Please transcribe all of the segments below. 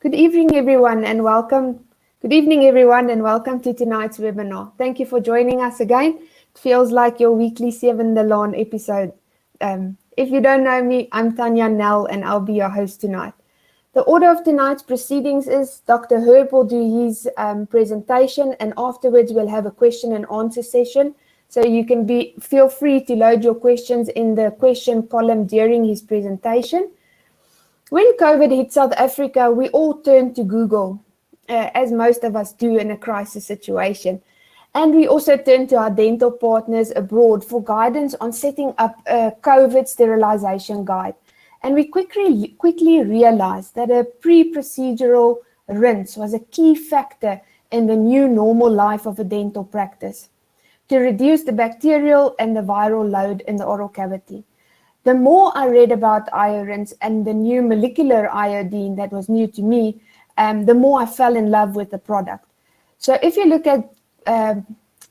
Good evening, everyone, and welcome. Good evening, everyone, and welcome to tonight's webinar. Thank you for joining us again. It feels like your weekly 7 the Lawn episode. If you don't know me, I'm Tanya Nell, and I'll be your host tonight. The order of tonight's proceedings is Dr. Herb will do his presentation, and afterwards we'll have a question and answer session. So you can feel free to load your questions in the question column during his presentation. When COVID hit South Africa, we all turned to Google, as most of us do in a crisis situation. And we also turned to our dental partners abroad for guidance on setting up a COVID sterilization guide. And we quickly realized that a pre-procedural rinse was a key factor in the new normal life of a dental practice to reduce the bacterial and the viral load in the oral cavity. The more I read about iodines and the new molecular iodine that was new to me, the more I fell in love with the product. So if you look at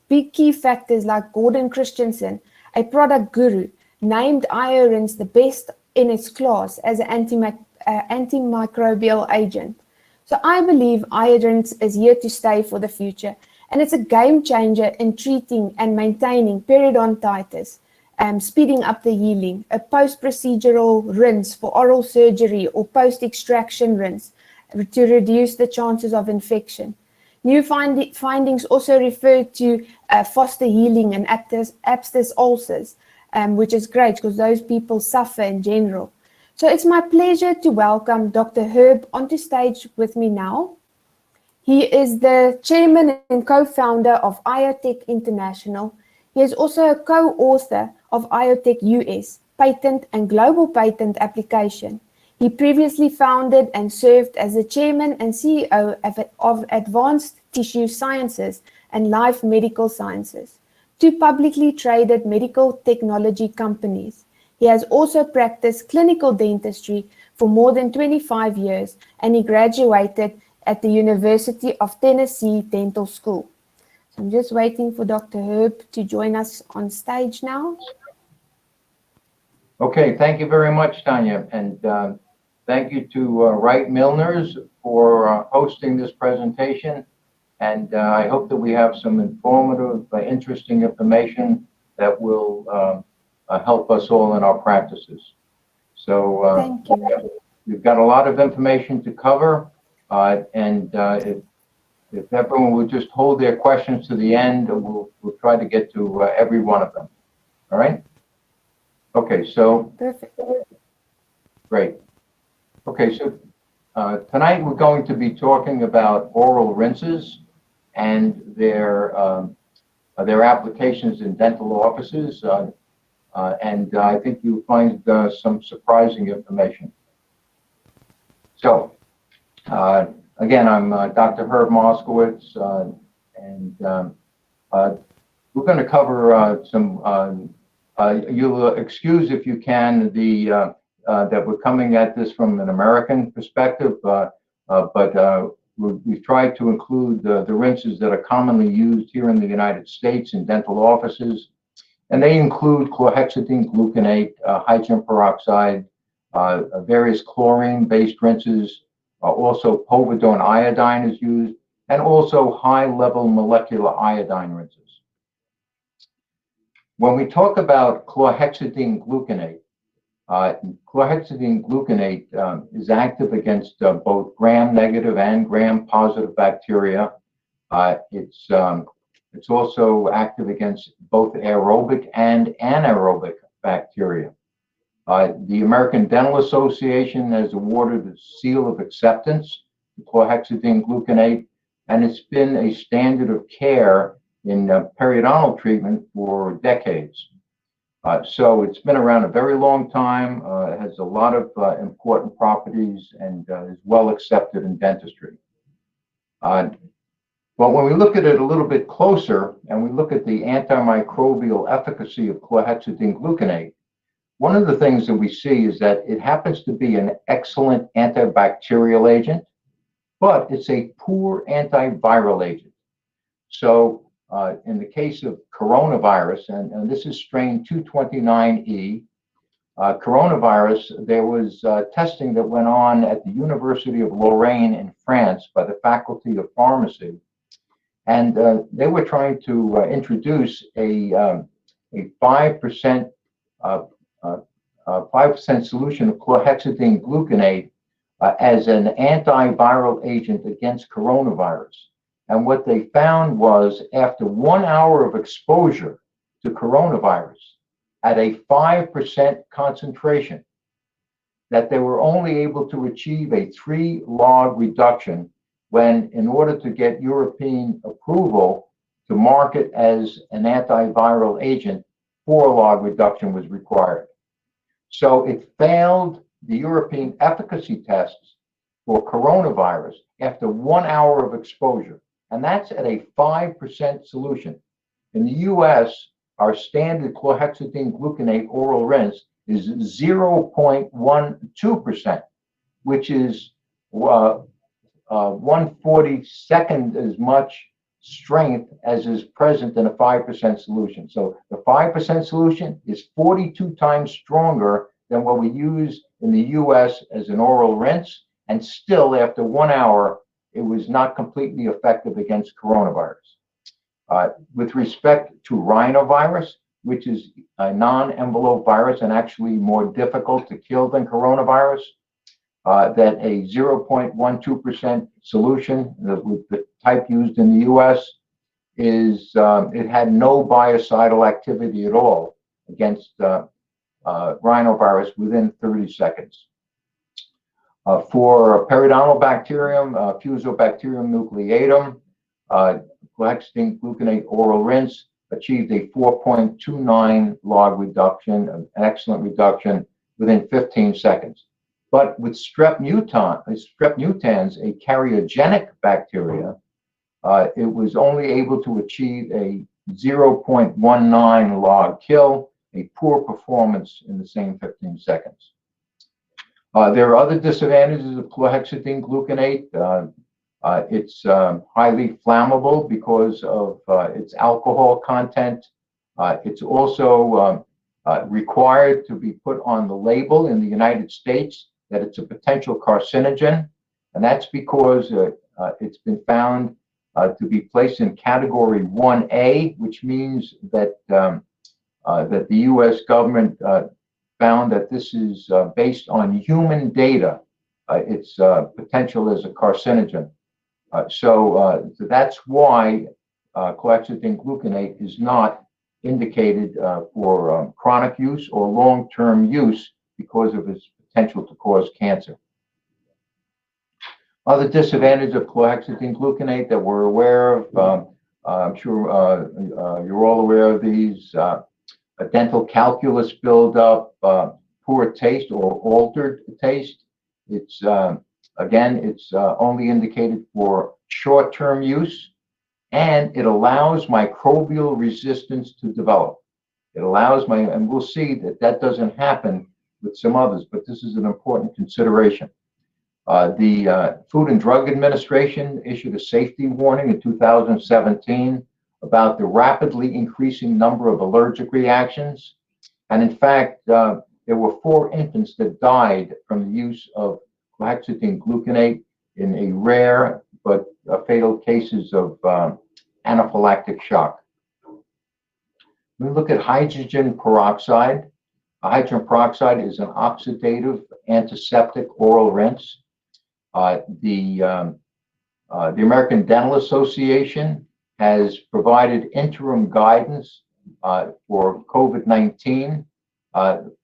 big key factors like Gordon Christensen, a product guru, named iodines the best in its class as an antimicrobial agent. So I believe iodines is here to stay for the future, and it's a game changer in treating and maintaining periodontitis, speeding up the healing, a post-procedural rinse for oral surgery or post-extraction rinse to reduce the chances of infection. New findings also refer to foster healing and abscess ulcers, which is great because those people suffer in general. So it's my pleasure to welcome Dr. Herb onto stage with me now. He is the chairman and co-founder of IoTech International. He is also a co-author of IoTech US, patent and global patent application. He previously founded and served as the chairman and CEO of Advanced Tissue Sciences and Life Medical Sciences, two publicly traded medical technology companies. He has also practiced clinical dentistry for more than 25 years, and he graduated at the University of Tennessee Dental School. So I'm just waiting for Dr. Herb to join us on stage now. Okay, thank you very much, Tanya, and thank you to Wright Milners for hosting this presentation. And I hope that we have some informative, interesting information that will help us all in our practices. So thank you. We've got a lot of information to cover, and if everyone would just hold their questions to the end, we'll try to get to every one of them. All right? Okay, so perfect. Great. Okay, so tonight we're going to be talking about oral rinses and their applications in dental offices, and I think you'll find some surprising information. So, again, I'm Dr. Herb Moskowitz, and we're going to cover some. You'll excuse, if you can, that we're coming at this from an American perspective, but we've tried to include the rinses that are commonly used here in the United States in dental offices, and they include chlorhexidine gluconate, hydrogen peroxide, various chlorine-based rinses, also povidone iodine is used, and also high-level molecular iodine rinses. When we talk about chlorhexidine gluconate, is active against both gram-negative and gram-positive bacteria. It's also active against both aerobic and anaerobic bacteria. The American Dental Association has awarded the seal of acceptance to chlorhexidine gluconate, and it's been a standard of care in periodontal treatment for decades. So it's been around a very long time, has a lot of important properties, and is well accepted in dentistry. But when we look at it a little bit closer and we look at the antimicrobial efficacy of chlorhexidine gluconate, one of the things that we see is that it happens to be an excellent antibacterial agent, but it's a poor antiviral agent. So in the case of coronavirus, and this is strain 229E, coronavirus, there was testing that went on at the University of Lorraine in France by the Faculty of Pharmacy. And they were trying to introduce a 5% 5% solution of chlorhexidine gluconate as an antiviral agent against coronavirus. And what they found was after 1 hour of exposure to coronavirus at a 5% concentration, that they were only able to achieve a 3-log reduction when, in order to get European approval to market as an antiviral agent, 4-log reduction was required. So it failed the European efficacy tests for coronavirus after 1 hour of exposure, and that's at a 5% solution. In the US, our standard chlorhexidine gluconate oral rinse is 0.12%, which is 1/42nd as much strength as is present in a 5% solution. So the 5% solution is 42 times stronger than what we use in the US as an oral rinse, and still after 1 hour, it was not completely effective against coronavirus. With respect to rhinovirus, which is a non-envelope virus and actually more difficult to kill than coronavirus, that a 0.12% solution with the type used in the US is, it had no biocidal activity at all against rhinovirus within 30 seconds. For periodontal bacterium, Fusobacterium nucleatum, chlorhexidine gluconate oral rinse achieved a 4.29 log reduction, an excellent reduction within 15 seconds. But with strep mutans, a karyogenic bacteria, it was only able to achieve a 0.19 log kill, a poor performance in the same 15 seconds. There are other disadvantages of chlorhexidine gluconate. It's highly flammable because of its alcohol content. It's also required to be put on the label in the United States that it's a potential carcinogen, and that's because it's been found to be placed in category 1A, which means that that the U.S. government found that this is based on human data, its potential as a carcinogen. So that's why chlorhexidine gluconate is not indicated for chronic use or long-term use because of its potential to cause cancer. Other disadvantages of chlorhexidine gluconate that we're aware of, I'm sure you're all aware of these, a dental calculus buildup, poor taste or altered taste. It's again, it's only indicated for short-term use, and it allows microbial resistance to develop. It allows and we'll see that that doesn't happen with some others, but this is an important consideration. The Food and Drug Administration issued a safety warning in 2017 about the rapidly increasing number of allergic reactions. And in fact, there were 4 infants that died from the use of chlorhexidine gluconate in a rare but fatal cases of anaphylactic shock. We look at hydrogen peroxide. Hydrogen peroxide is an oxidative antiseptic oral rinse. The American Dental Association has provided interim guidance for COVID-19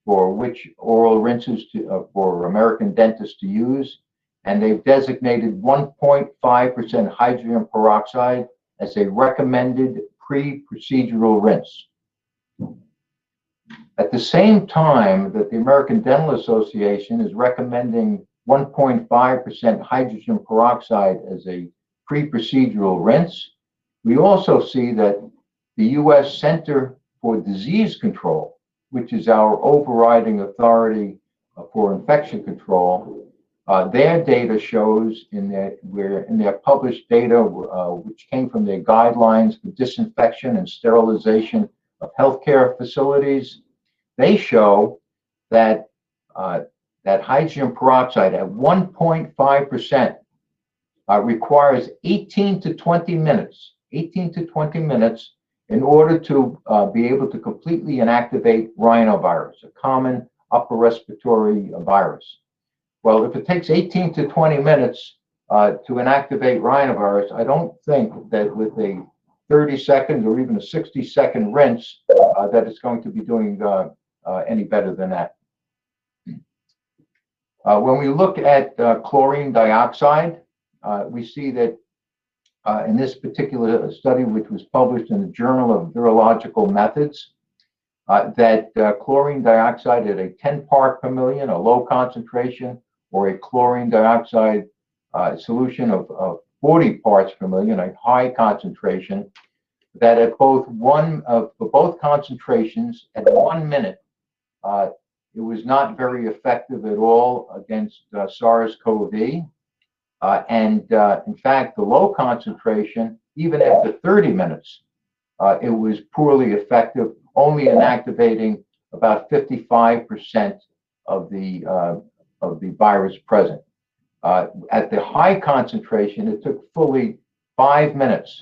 for which oral rinses for American dentists to use, and they've designated 1.5% hydrogen peroxide as a recommended pre-procedural rinse. At the same time that the American Dental Association is recommending 1.5% hydrogen peroxide as a pre-procedural rinse, we also see that the U.S. Center for Disease Control, which is our overriding authority for infection control, their data shows in their published data, which came from their guidelines for disinfection and sterilization of healthcare facilities, they show that that hydrogen peroxide at 1.5% requires 18 to 20 minutes, 18 to 20 minutes in order to be able to completely inactivate rhinovirus, a common upper respiratory virus. Well, if it takes 18 to 20 minutes to inactivate rhinovirus, I don't think that with a 30 seconds or even a 60-second rinse that it's going to be doing any better than that. When we look at chlorine dioxide, we see that in this particular study, which was published in the Journal of Virological Methods, that chlorine dioxide at a 10 part per million, a low concentration, or a chlorine dioxide solution of 40 parts per million, a high concentration, that at both for both concentrations at 1 minute, it was not very effective at all against SARS-CoV. In fact, the low concentration, even after 30 minutes, it was poorly effective, only inactivating about 55% of the virus present. At the high concentration, it took fully 5 minutes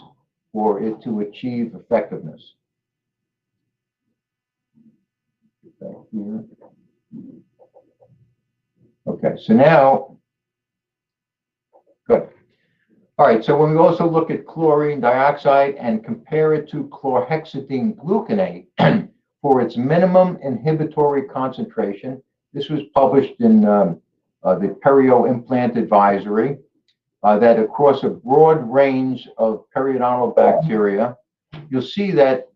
for it to achieve effectiveness. Okay, so now, good. All right, so when we also look at chlorine dioxide and compare it to chlorhexidine gluconate for its minimum inhibitory concentration, this was published in the Perio Implant Advisory, that across a broad range of periodontal bacteria, you'll see that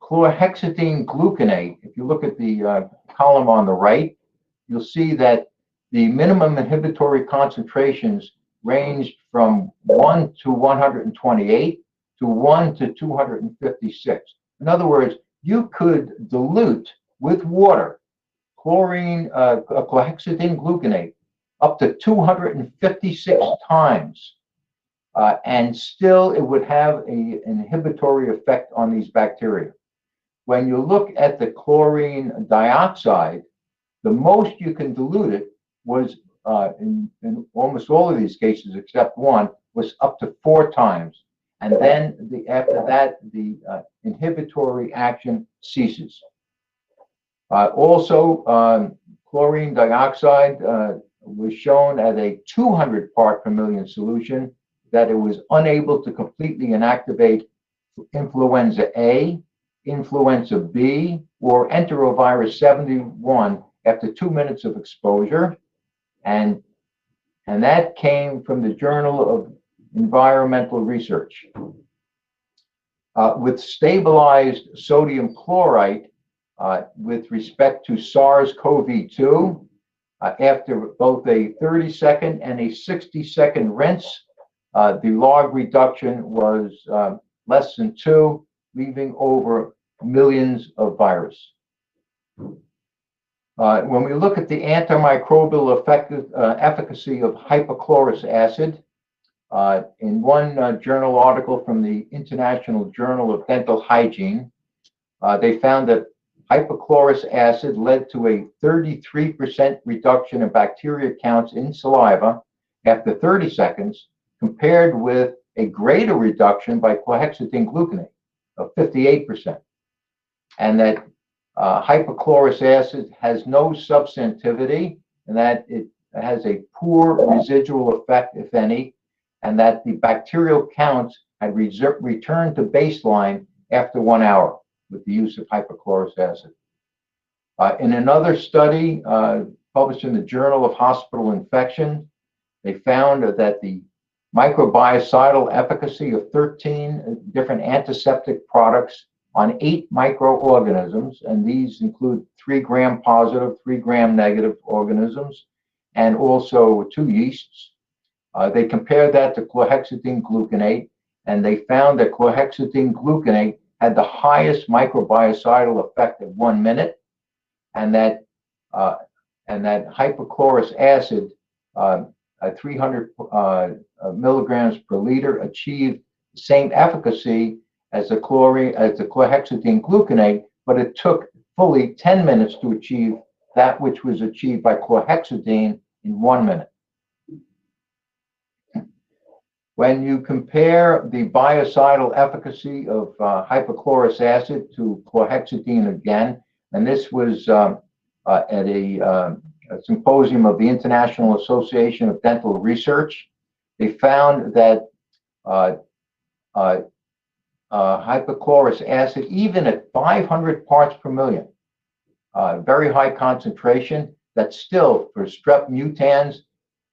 chlorhexidine gluconate, if you look at the column on the right, you'll see that the minimum inhibitory concentrations ranged from 1 to 128 to 1 to 256. In other words, you could dilute with water chlorhexidine gluconate up to 256 times, and still it would have an inhibitory effect on these bacteria. When you look at the chlorine dioxide, the most you can dilute it was, in almost all of these cases except one, was up to 4 times. And then after that, the inhibitory action ceases. Also, chlorine dioxide was shown at a 200 part per million solution that it was unable to completely inactivate influenza A, influenza B, or enterovirus 71 after 2 minutes of exposure. And that came from the Journal of Environmental Research. With stabilized sodium chloride, with respect to SARS-CoV-2, after both a 30-second and a 60-second rinse, the log reduction was less than 2, leaving over millions of virus. When we look at the antimicrobial efficacy of hypochlorous acid, in one journal article from the International Journal of Dental Hygiene, they found that hypochlorous acid led to a 33% reduction in bacteria counts in saliva after 30 seconds, compared with a greater reduction by chlorhexidine gluconate of 58%. And that hypochlorous acid has no substantivity, and that it has a poor residual effect, if any, and that the bacterial counts had returned to baseline after 1 hour with the use of hypochlorous acid. In another study published in the Journal of Hospital Infection, they found that the microbiocidal efficacy of 13 different antiseptic products on 8 microorganisms, and these include 3 gram positive, 3 gram negative organisms, and also 2 yeasts. They compared that to chlorhexidine gluconate, and they found that chlorhexidine gluconate had the highest microbiocidal effect at 1 minute, and that hypochlorous acid at 300 milligrams per liter achieved the same efficacy as the chlorhexidine gluconate, but it took fully 10 minutes to achieve that which was achieved by chlorhexidine in 1 minute. When you compare the biocidal efficacy of hypochlorous acid to chlorhexidine again, and this was at a symposium of the International Association of Dental Research, they found that hypochlorous acid, even at 500 parts per million, very high concentration, that still, for strep mutans,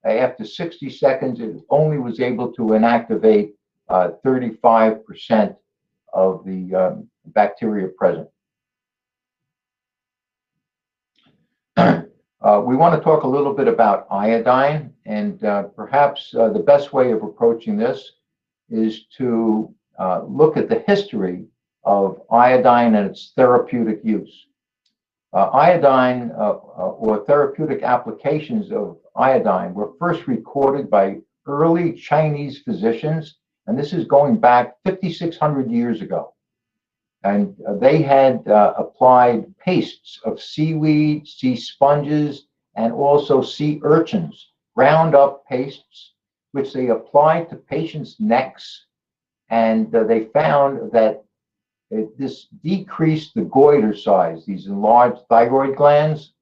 after 60 seconds, it only was able to inactivate 35% of the bacteria present. We want to talk a little bit about iodine, and perhaps the best way of approaching this is to look at the history of iodine and its therapeutic use. Iodine or therapeutic applications of iodine were first recorded by early Chinese physicians, and this is going back 5,600 years ago. And they had applied pastes of seaweed, sea sponges, and also sea urchins, ground up pastes, which they applied to patients' necks, and they found that this decreased the goiter size, these enlarged thyroid glands.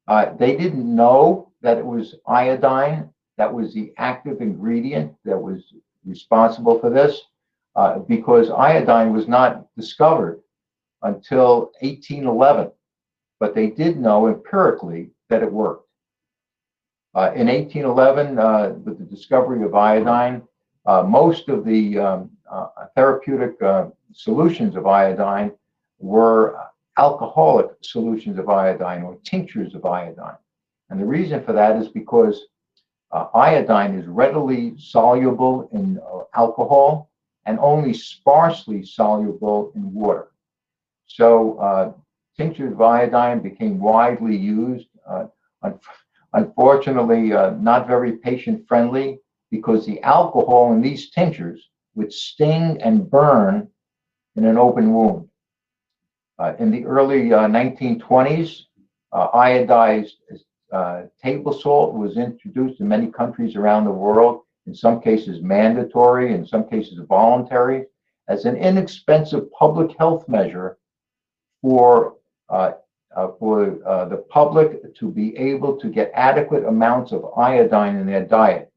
They didn't know that it was iodine that was the active ingredient that was responsible for this, because iodine was not discovered until 1811. But they did know empirically that it worked. In 1811, with the discovery of iodine, most of the therapeutic solutions of iodine were alcoholic solutions of iodine or tinctures of iodine. And the reason for that is because iodine is readily soluble in alcohol and only sparsely soluble in water. So tinctures of iodine became widely used. Unfortunately, not very patient-friendly, because the alcohol in these tinctures would sting and burn in an open wound. In the early 1920s, iodized table salt was introduced in many countries around the world, in some cases mandatory, in some cases voluntary, as an inexpensive public health measure for the public to be able to get adequate amounts of iodine in their diet.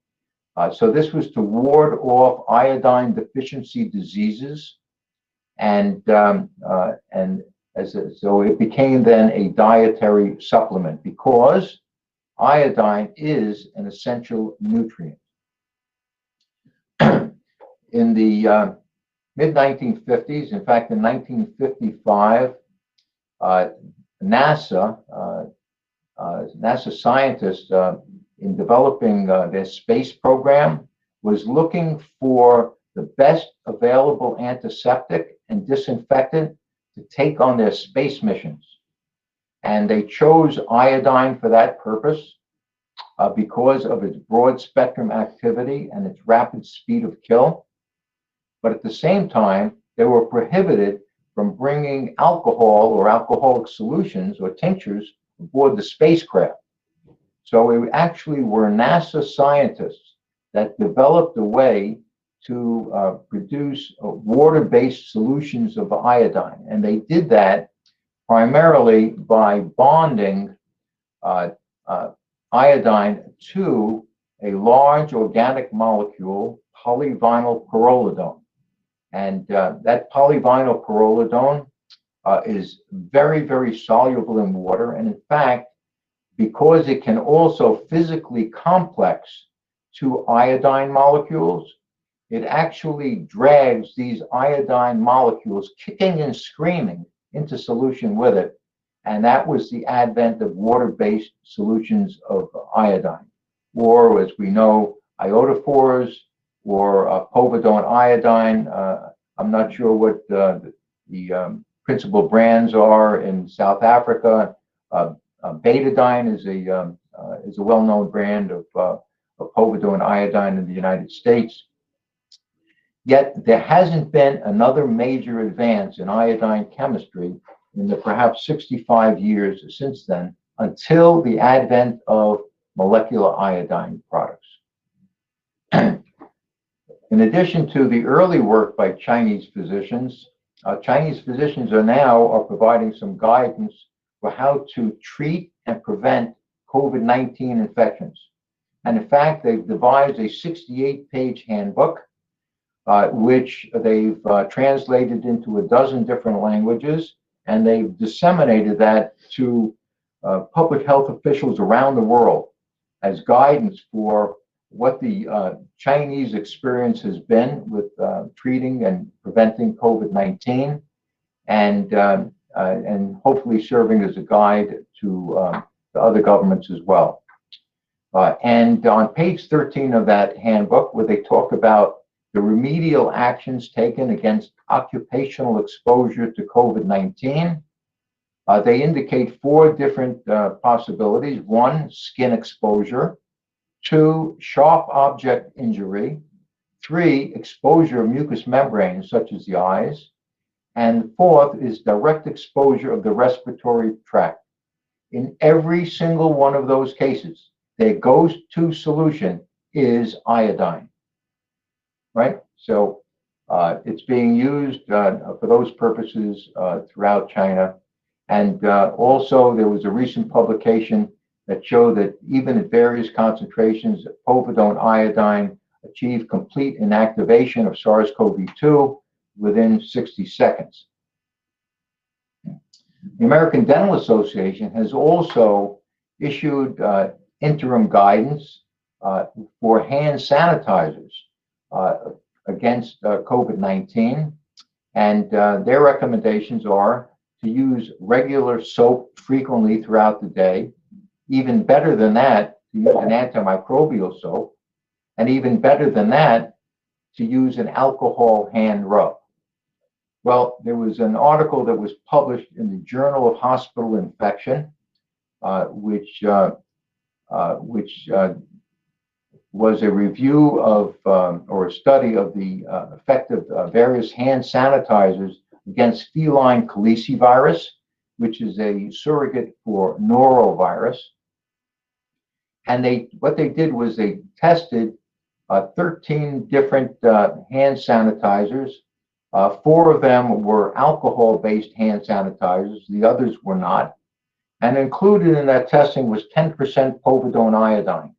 So this was to ward off iodine deficiency diseases, and so it became then a dietary supplement because iodine is an essential nutrient. In the mid-1950s, in fact, in 1955, NASA scientists, in developing their space program, was looking for the best available antiseptic and disinfectant to take on their space missions. And they chose iodine for that purpose because of its broad spectrum activity and its rapid speed of kill. But at the same time, they were prohibited from bringing alcohol or alcoholic solutions or tinctures aboard the spacecraft. So it actually were NASA scientists that developed a way to produce water-based solutions of iodine. And they did that primarily by bonding iodine to a large organic molecule, polyvinyl pyrrolidone. And that polyvinyl pyrrolidone is very, very soluble in water. And in fact, because it can also physically complex to iodine molecules, it actually drags these iodine molecules kicking and screaming into solution with it. And that was the advent of water-based solutions of iodine, or as we know, iodophores or povidone iodine. I'm not sure what the principal brands are in South Africa. Betadine is a well-known brand of povidone iodine in the United States. Yet there hasn't been another major advance in iodine chemistry in the perhaps 65 years since then until the advent of molecular iodine products. In addition to the early work by Chinese physicians are now providing some guidance for how to treat and prevent COVID-19 infections. And in fact, they've devised a 68-page handbook, which they've translated into a dozen different languages, and they've disseminated that to public health officials around the world as guidance for what the Chinese experience has been with treating and preventing COVID-19, and hopefully serving as a guide to the other governments as well. And on page 13 of that handbook, where they talk about the remedial actions taken against occupational exposure to COVID-19, they indicate 4 different possibilities. 1, skin exposure. 2, sharp object injury. 3, exposure of mucous membranes, such as the eyes. And 4th is direct exposure of the respiratory tract. In every single one of those cases, their go-to solution is iodine, right? So it's being used for those purposes throughout China. And also there was a recent publication that showed that even at various concentrations, povidone iodine achieved complete inactivation of SARS-CoV-2 within 60 seconds. The American Dental Association has also issued interim guidance for hand sanitizers against COVID-19. And their recommendations are to use regular soap frequently throughout the day. Even better than that, to use an antimicrobial soap. And even better than that, to use an alcohol hand rub. Well, there was an article that was published in the Journal of Hospital Infection, which was a review of or a study of the effect of various hand sanitizers against feline calicivirus, which is a surrogate for norovirus. And what they did was they tested 13 different hand sanitizers. 4 of them were alcohol-based hand sanitizers. The others were not. And included in that testing was 10% povidone iodine.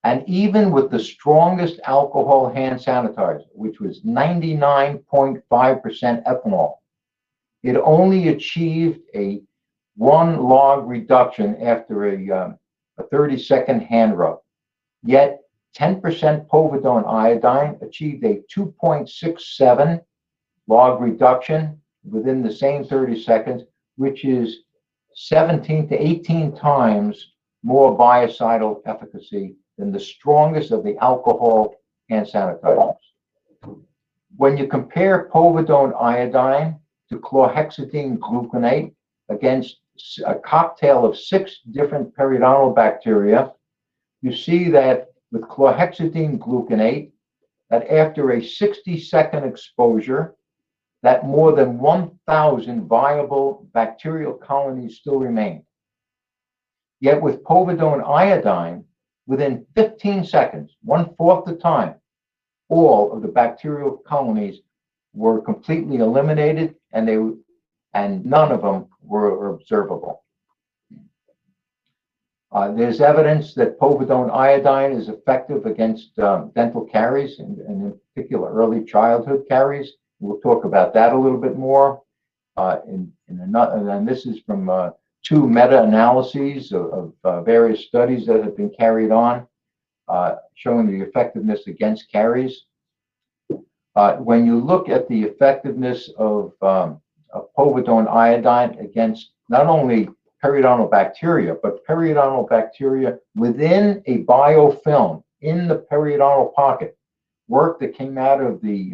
And even with the strongest alcohol hand sanitizer, which was 99.5% ethanol, it only achieved a 1 log reduction after a 30-second hand rub. Yet 10% povidone iodine achieved a 2.67 log reduction within the same 30 seconds, which is 17 to 18 times more biocidal efficacy than the strongest of the alcohol hand sanitizers. When you compare povidone iodine to chlorhexidine gluconate against a cocktail of 6 different periodontal bacteria, you see that with chlorhexidine gluconate, that after a 60-second exposure, that more than 1,000 viable bacterial colonies still remain. Yet with povidone iodine, within 15 seconds, 1/4 the time, all of the bacterial colonies were completely eliminated, and none of them were observable. There's evidence that povidone iodine is effective against dental caries, and in particular early childhood caries. We'll talk about that a little bit more. And this is from 2 meta-analyses of various studies that have been carried on, showing the effectiveness against caries. When you look at the effectiveness of povidone iodine against not only periodontal bacteria, but periodontal bacteria within a biofilm in the periodontal pocket, work that came out of the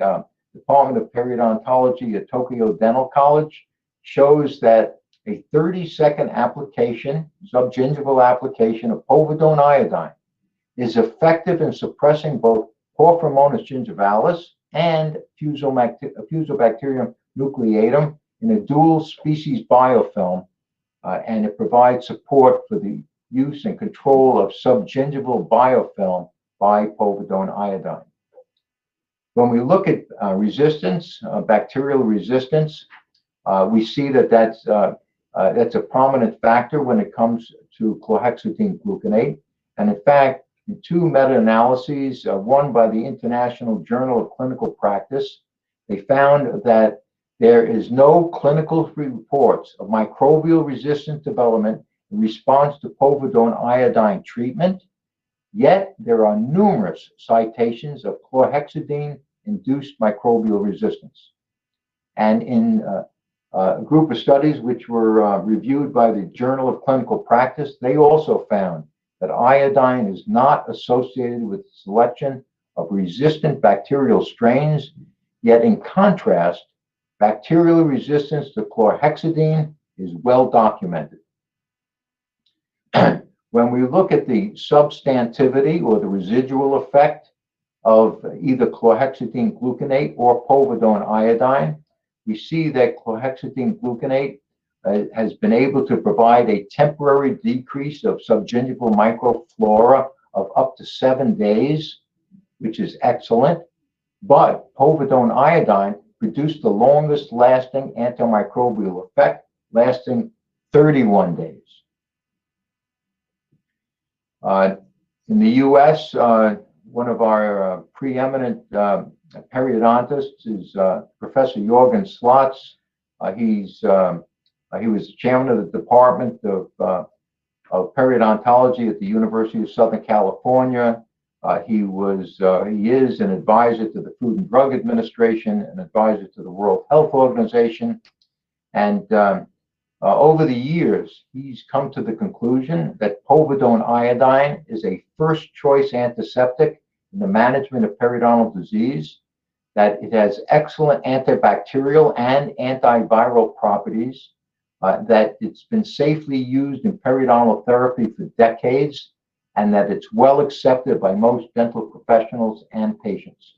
Department of Periodontology at Tokyo Dental College shows that a 30-second application, subgingival application of povidone iodine is effective in suppressing both Porphyromonas gingivalis and Fusobacterium nucleatum in a dual species biofilm and it provides support for the use and control of subgingival biofilm by povidone iodine. When we look at resistance, bacterial resistance, we see that that's a prominent factor when it comes to chlorhexidine gluconate. And in fact, in two meta-analyses, one by the International Journal of Clinical Practice, they found that there is no clinical reports of microbial resistance development in response to povidone iodine treatment, yet there are numerous citations of chlorhexidine-induced microbial resistance. And in a group of studies which were reviewed by the Journal of Clinical Practice, they also found that iodine is not associated with the selection of resistant bacterial strains, yet in contrast, bacterial resistance to chlorhexidine is well documented. When we look at the substantivity or the residual effect of either chlorhexidine gluconate or povidone iodine, we see that chlorhexidine gluconate has been able to provide a temporary decrease of subgingival microflora of up to 7 days, which is excellent. But povidone iodine produced the longest lasting antimicrobial effect, lasting 31 days. In the US, one of our preeminent periodontists is Professor Jorgen Slotz. He was chairman of the Department of Periodontology at the University of Southern California. He is an advisor to the Food and Drug Administration, an advisor to the World Health Organization. And over the years, he's come to the conclusion that povidone iodine is a first-choice antiseptic in the management of periodontal disease, that it has excellent antibacterial and antiviral properties, that it's been safely used in periodontal therapy for decades, and that it's well accepted by most dental professionals and patients.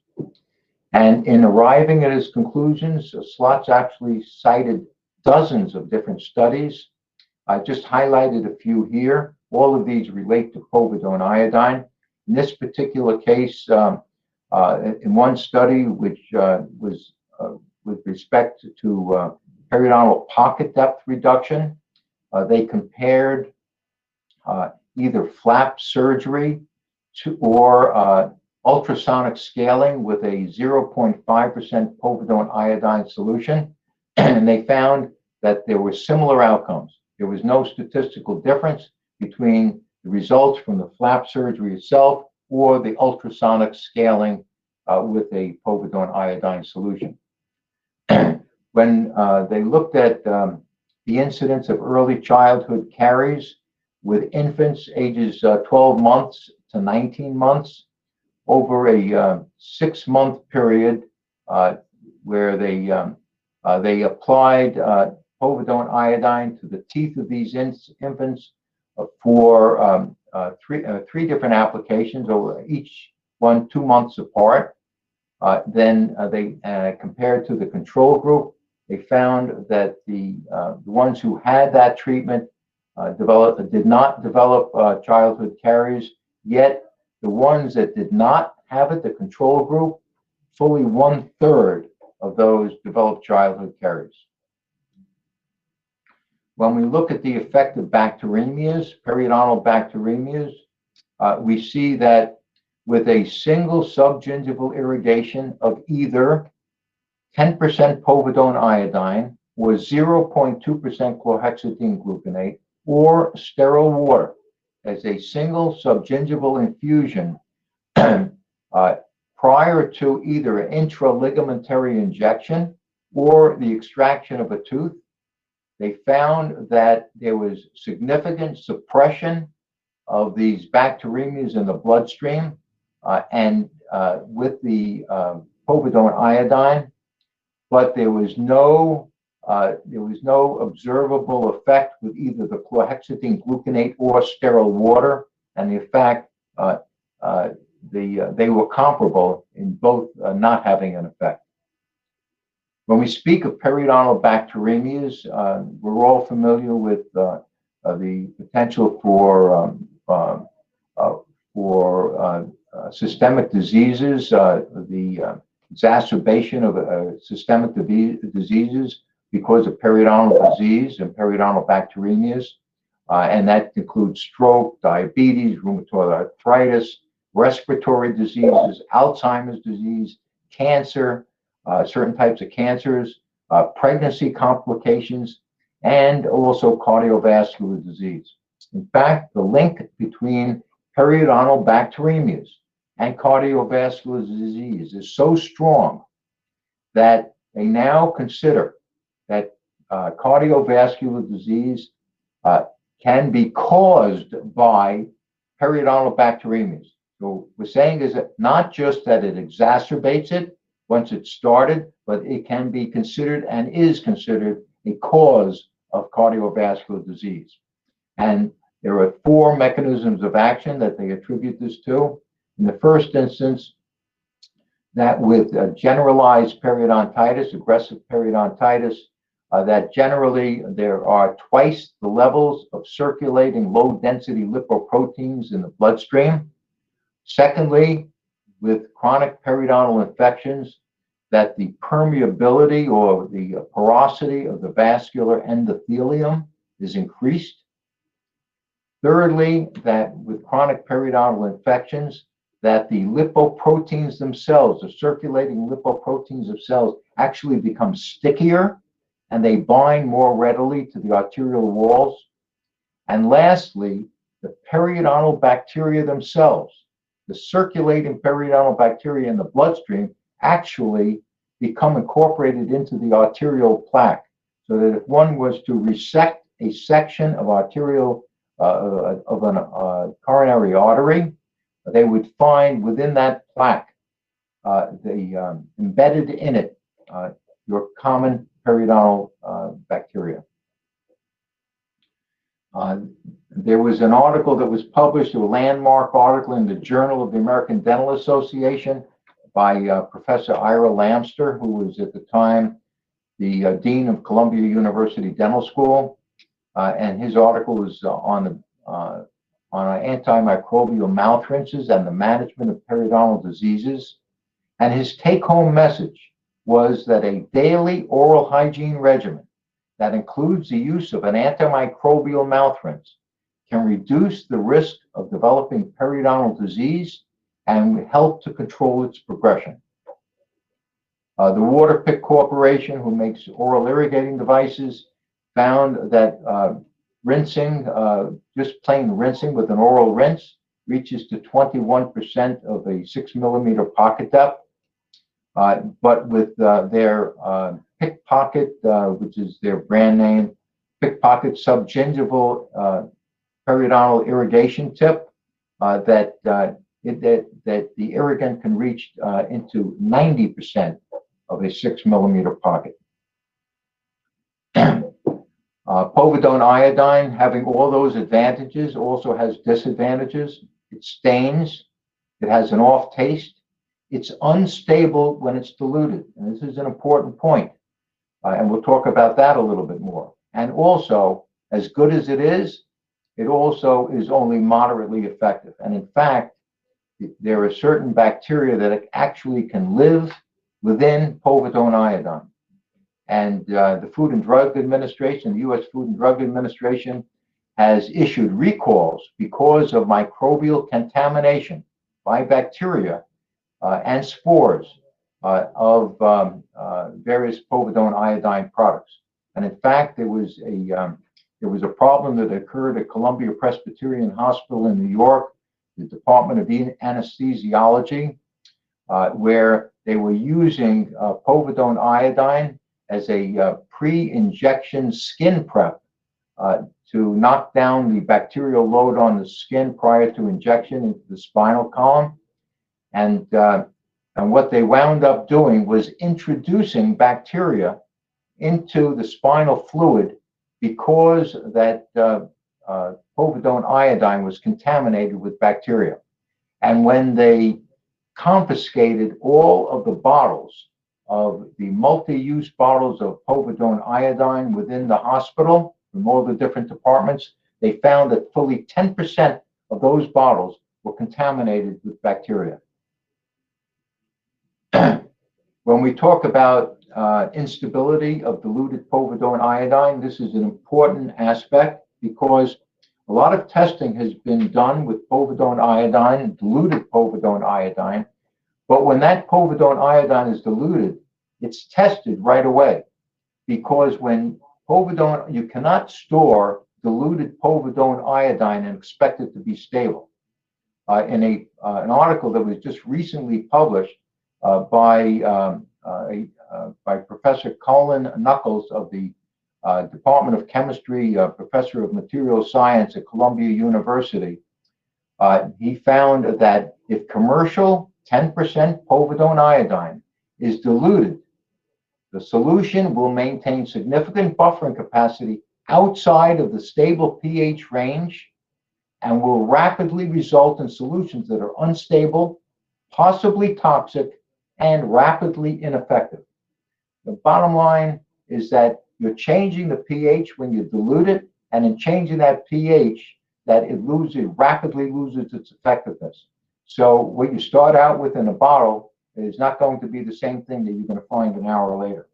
And in arriving at his conclusions, Slotz actually cited dozens of different studies. I just highlighted a few here. All of these relate to povidone iodine. In this particular case, in one study, which was with respect to periodontal pocket depth reduction, they compared either flap surgery or ultrasonic scaling with a 0.5% povidone iodine solution, and they found that there were similar outcomes. There was no statistical difference between the results from the flap surgery itself or the ultrasonic scaling with a povidone iodine solution. When they looked at the incidence of early childhood caries with infants ages 12 months to 19 months over a 6-month period, where they applied povidone iodine to the teeth of these infants for three different applications, over each one 2 months apart. Then they compared to the control group. They found that the ones who had that treatment did not develop childhood caries, yet the ones that did not have it, the control group, fully 1/3 of those developed childhood caries. When we look at the effect of bacteremias, periodontal bacteremias, we see that with a single subgingival irrigation of either 10% povidone iodine or 0.2% chlorhexidine gluconate or sterile water as a single subgingival infusion prior to either an intraligamentary injection or the extraction of a tooth, they found that there was significant suppression of these bacteremias in the bloodstream, and with the povidone iodine, but there was no observable effect with either the chlorhexidine gluconate or sterile water, and in fact, they were comparable in both not having an effect. When we speak of periodontal bacteremias, we're all familiar with the potential for systemic diseases, the exacerbation of systemic diseases because of periodontal disease and periodontal bacteremias. And that includes stroke, diabetes, rheumatoid arthritis, respiratory diseases, Alzheimer's disease, cancer, certain types of cancers, pregnancy complications, and also cardiovascular disease. In fact, the link between periodontal bacteremias and cardiovascular disease is so strong that they now consider that cardiovascular disease can be caused by periodontal bacteremias. So we're saying is that not just that it exacerbates it once it's started, but it can be considered and is considered a cause of cardiovascular disease. And there are 4 mechanisms of action that they attribute this to. In the first instance, that with generalized periodontitis, aggressive periodontitis, that generally there are twice the levels of circulating low-density lipoproteins in the bloodstream. Secondly, with chronic periodontal infections, that the permeability or the porosity of the vascular endothelium is increased. Thirdly, that with chronic periodontal infections, that the lipoproteins themselves, the circulating lipoproteins of cells, actually become stickier and they bind more readily to the arterial walls. And lastly, the periodontal bacteria themselves, the circulating periodontal bacteria in the bloodstream, actually become incorporated into the arterial plaque, so that if one was to resect a section of arterial of a coronary artery, they would find within that plaque embedded in it your common periodontal bacteria. There was an article that was published, a landmark article in the Journal of the American Dental Association by Professor Ira Lamster, who was at the time the Dean of Columbia University Dental School. And his article was on antimicrobial mouth rinses and the management of periodontal diseases. And his take-home message was that a daily oral hygiene regimen that includes the use of an antimicrobial mouth rinse can reduce the risk of developing periodontal disease and help to control its progression. The Waterpik Corporation, who makes oral irrigating devices, found that rinsing, just plain rinsing with an oral rinse, reaches to 21% of a 6-millimeter pocket depth. But with their Pickpocket, which is their brand name, Pickpocket subgingival periodontal irrigation tip, that the irrigant can reach into 90% of a 6-millimeter pocket. Povidone iodine, having all those advantages, also has disadvantages. It stains. It has an off taste. It's unstable when it's diluted. And this is an important point. And we'll talk about that a little bit more. And also, as good as it also is only moderately effective. And in fact, there are certain bacteria that actually can live within povidone iodine. And the Food and Drug Administration, the U.S. Food and Drug Administration, has issued recalls because of microbial contamination by bacteria and spores of various povidone iodine products. And in fact, there was a problem that occurred at Columbia Presbyterian Hospital in New York, the Department of Anesthesiology, where they were using povidone iodine as a pre-injection skin prep to knock down the bacterial load on the skin prior to injection into the spinal column. And what they wound up doing was introducing bacteria into the spinal fluid because that povidone iodine was contaminated with bacteria. And when they confiscated all of the bottles of the multi-use bottles of povidone iodine within the hospital from all the different departments, they found that fully 10% of those bottles were contaminated with bacteria. When we talk about instability of diluted povidone iodine, this is an important aspect because a lot of testing has been done with povidone iodine, diluted povidone iodine, but when that povidone iodine is diluted, it's tested right away because when povidone, you cannot store diluted povidone iodine and expect it to be stable. In an article that was just recently published by Professor Colin Knuckles of the Department of Chemistry, Professor of Materials Science at Columbia University, he found that if commercial 10% povidone iodine is diluted, the solution will maintain significant buffering capacity outside of the stable pH range and will rapidly result in solutions that are unstable, possibly toxic, and rapidly ineffective. The bottom line is that you're changing the pH when you dilute it, and in changing that pH, that it rapidly loses its effectiveness. So what you start out with in a bottle is not going to be the same thing that you're going to find an hour later.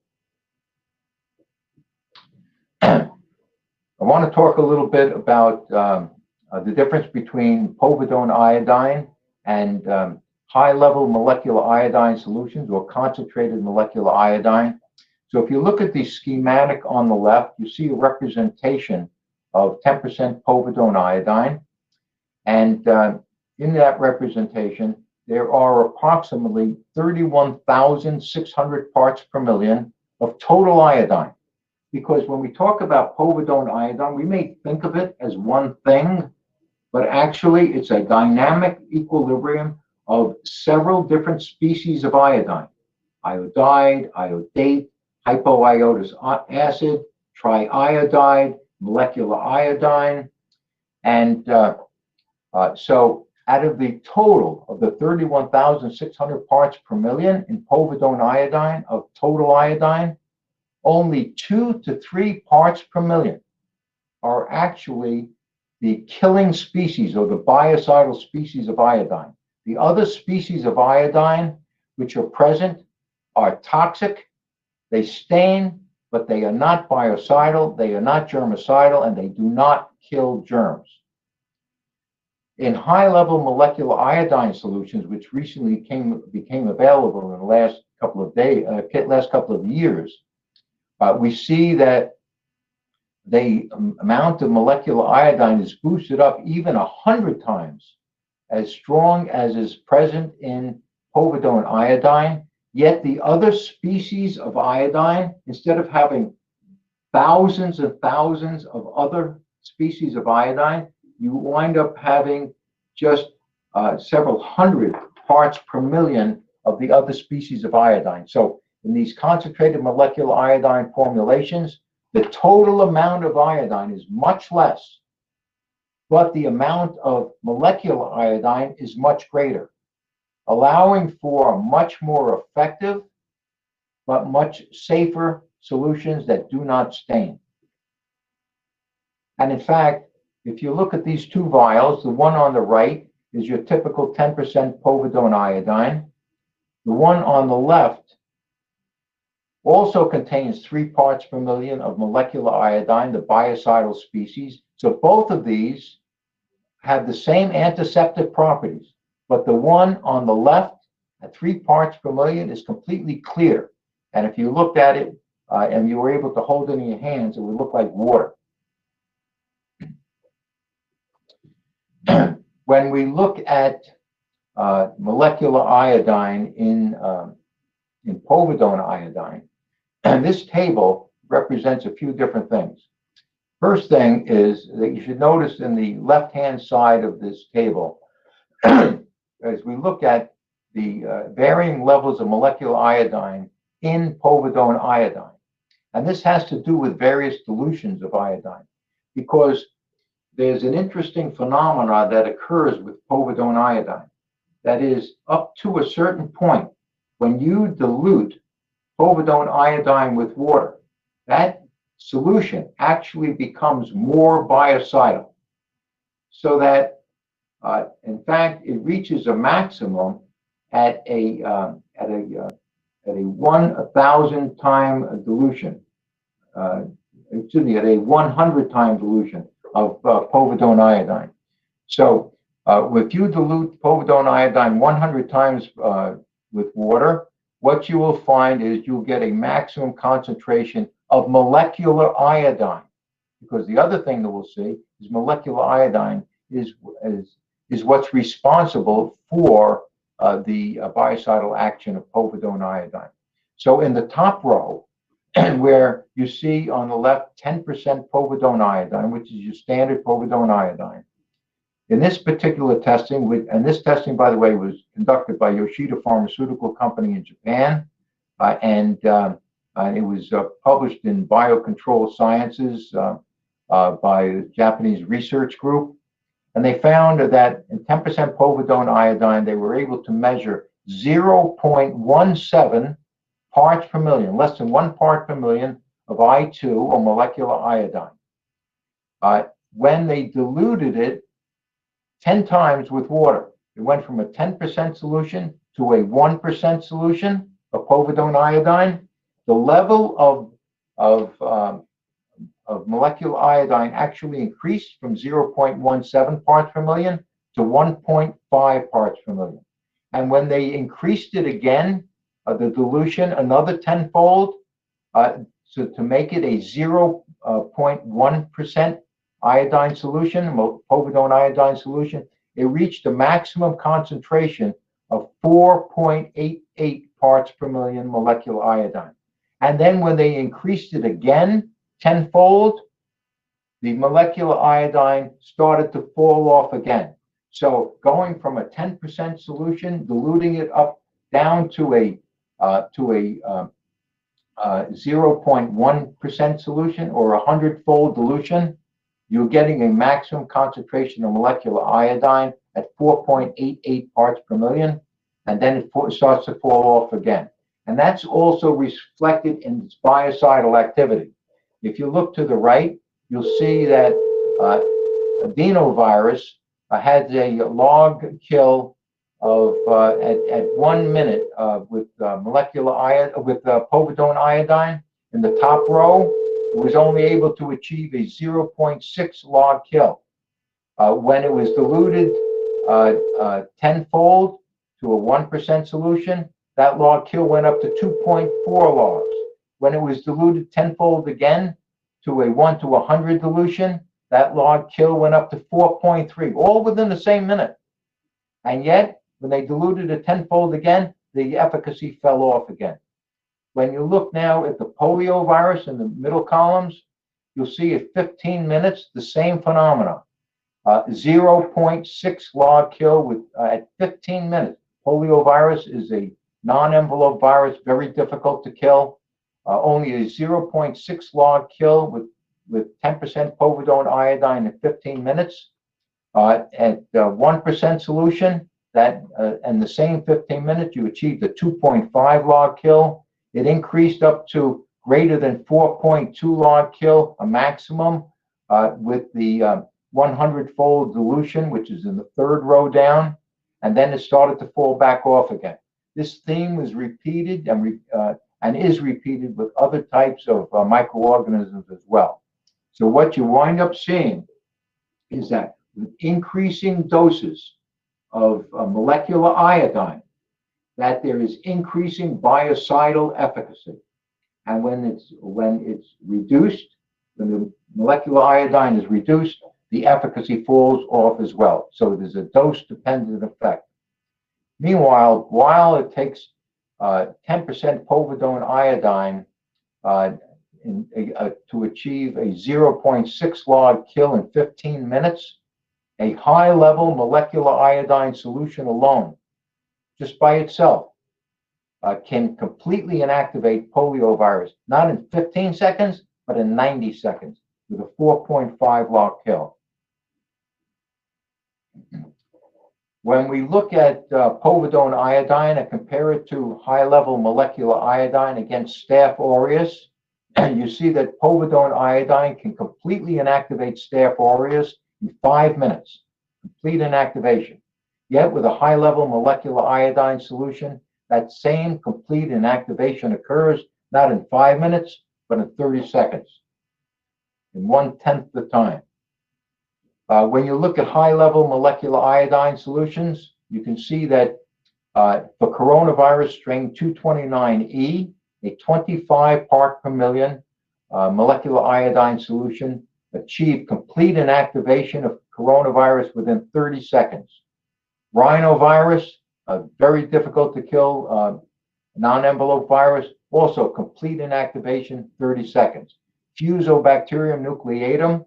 I want to talk a little bit about the difference between povidone iodine and high-level molecular iodine solutions or concentrated molecular iodine. So if you look at the schematic on the left, you see a representation of 10% povidone iodine. And in that representation, there are approximately 31,600 parts per million of total iodine. Because when we talk about povidone iodine, we may think of it as one thing, but actually it's a dynamic equilibrium of several different species of iodine: iodide, iodate, hypoiodous acid, triiodide, molecular iodine. And so out of the total of the 31,600 parts per million in povidone iodine of total iodine, only 2 to 3 parts per million are actually the killing species or the biocidal species of iodine. The other species of iodine which are present are toxic, they stain, but they are not biocidal, they are not germicidal, and they do not kill germs. In high-level molecular iodine solutions, which recently became available in the last couple of years, we see that the amount of molecular iodine is boosted up even 100 times as strong as is present in povidone iodine. Yet the other species of iodine, instead of having thousands and thousands of other species of iodine, you wind up having just several hundred parts per million of the other species of iodine. So in these concentrated molecular iodine formulations, the total amount of iodine is much less, but the amount of molecular iodine is much greater, allowing for much more effective but much safer solutions that do not stain. And in fact, if you look at these two vials, the one on the right is your typical 10% povidone iodine. The one on the left also contains 3 parts per million of molecular iodine, the biocidal species. So both of these have the same antiseptic properties, but the one on the left at 3 parts per million is completely clear. And if you looked at it and you were able to hold it in your hands, it would look like water. When we look at molecular iodine in povidone iodine, and this table represents a few different things. First thing is that you should notice in the left-hand side of this table, as we look at the varying levels of molecular iodine in povidone iodine. And this has to do with various dilutions of iodine, because there's an interesting phenomena that occurs with povidone iodine. That is, up to a certain point, when you dilute povidone iodine with water, that solution actually becomes more biocidal, so that in fact it reaches a maximum at a 1,000 time dilution. Excuse me, at a 100 time dilution of povidone iodine. So if you dilute povidone iodine 100 times with water, what you will find is you'll get a maximum concentration of molecular iodine. Because the other thing that we'll see is molecular iodine is what's responsible for the biocidal action of povidone iodine. So in the top row, where you see on the left 10% povidone iodine, which is your standard povidone iodine. In this particular testing, and this testing, by the way, was conducted by Yoshida Pharmaceutical Company in Japan, and it was published in Biocontrol Sciences by a Japanese research group. And they found that in 10% povidone iodine, they were able to measure 0.17 parts per million, less than 1 part per million of I2 or molecular iodine. When they diluted it 10 times with water, it went from a 10% solution to a 1% solution of povidone iodine. The level of molecular iodine actually increased from 0.17 parts per million to 1.5 parts per million. And when they increased it again, the dilution another tenfold, so to make it a 0.1% iodine solution, povidone iodine solution, it reached a maximum concentration of 4.88 parts per million molecular iodine. And then when they increased it again tenfold, the molecular iodine started to fall off again. So going from a 10% solution, diluting it up down to a 0.1% solution or a 100-fold dilution, you're getting a maximum concentration of molecular iodine at 4.88 parts per million, and then it starts to fall off again. And that's also reflected in its biocidal activity. If you look to the right, you'll see that adenovirus has a log kill of at 1 minute with povidone iodine. In the top row, it was only able to achieve a 0.6 log kill. When it was diluted tenfold to a 1% solution, that log kill went up to 2.4 logs. When it was diluted tenfold again to a 1 to 100 dilution, that log kill went up to 4.3, all within the same minute. And yet, when they diluted it tenfold again, the efficacy fell off again. When you look now at the poliovirus in the middle columns, you'll see at 15 minutes, the same phenomena. 0.6 log kill at 15 minutes. Poliovirus is a non-envelope virus, very difficult to kill. Only a 0.6 log kill with 10% povidone iodine in 15 minutes. At 1% solution, and the same 15 minutes, you achieved a 2.5 log kill. It increased up to greater than 4.2 log kill, a maximum, with the 100-fold dilution, which is in the third row down, and then it started to fall back off again. This theme was repeated and is repeated with other types of microorganisms as well. So what you wind up seeing is that with increasing doses of molecular iodine, that there is increasing biocidal efficacy. And when it's reduced, when the molecular iodine is reduced, the efficacy falls off as well. So there's a dose-dependent effect. Meanwhile, while it takes 10% povidone iodine to achieve a 0.6 log kill in 15 minutes, a high-level molecular iodine solution alone, just by itself, can completely inactivate poliovirus, not in 15 seconds, but in 90 seconds, with a 4.5 log kill. When we look at povidone iodine and compare it to high-level molecular iodine against Staph aureus, you see that povidone iodine can completely inactivate Staph aureus in 5 minutes, complete inactivation. Yet with a high-level molecular iodine solution, that same complete inactivation occurs not in 5 minutes, but in 30 seconds, in 1/10 the time. When you look at high-level molecular iodine solutions, you can see that for coronavirus strain 229E, a 25 part per million molecular iodine solution achieved complete inactivation of coronavirus within 30 seconds. Rhinovirus, very difficult to kill, non-envelope virus, also complete inactivation, 30 seconds. Fusobacterium nucleatum,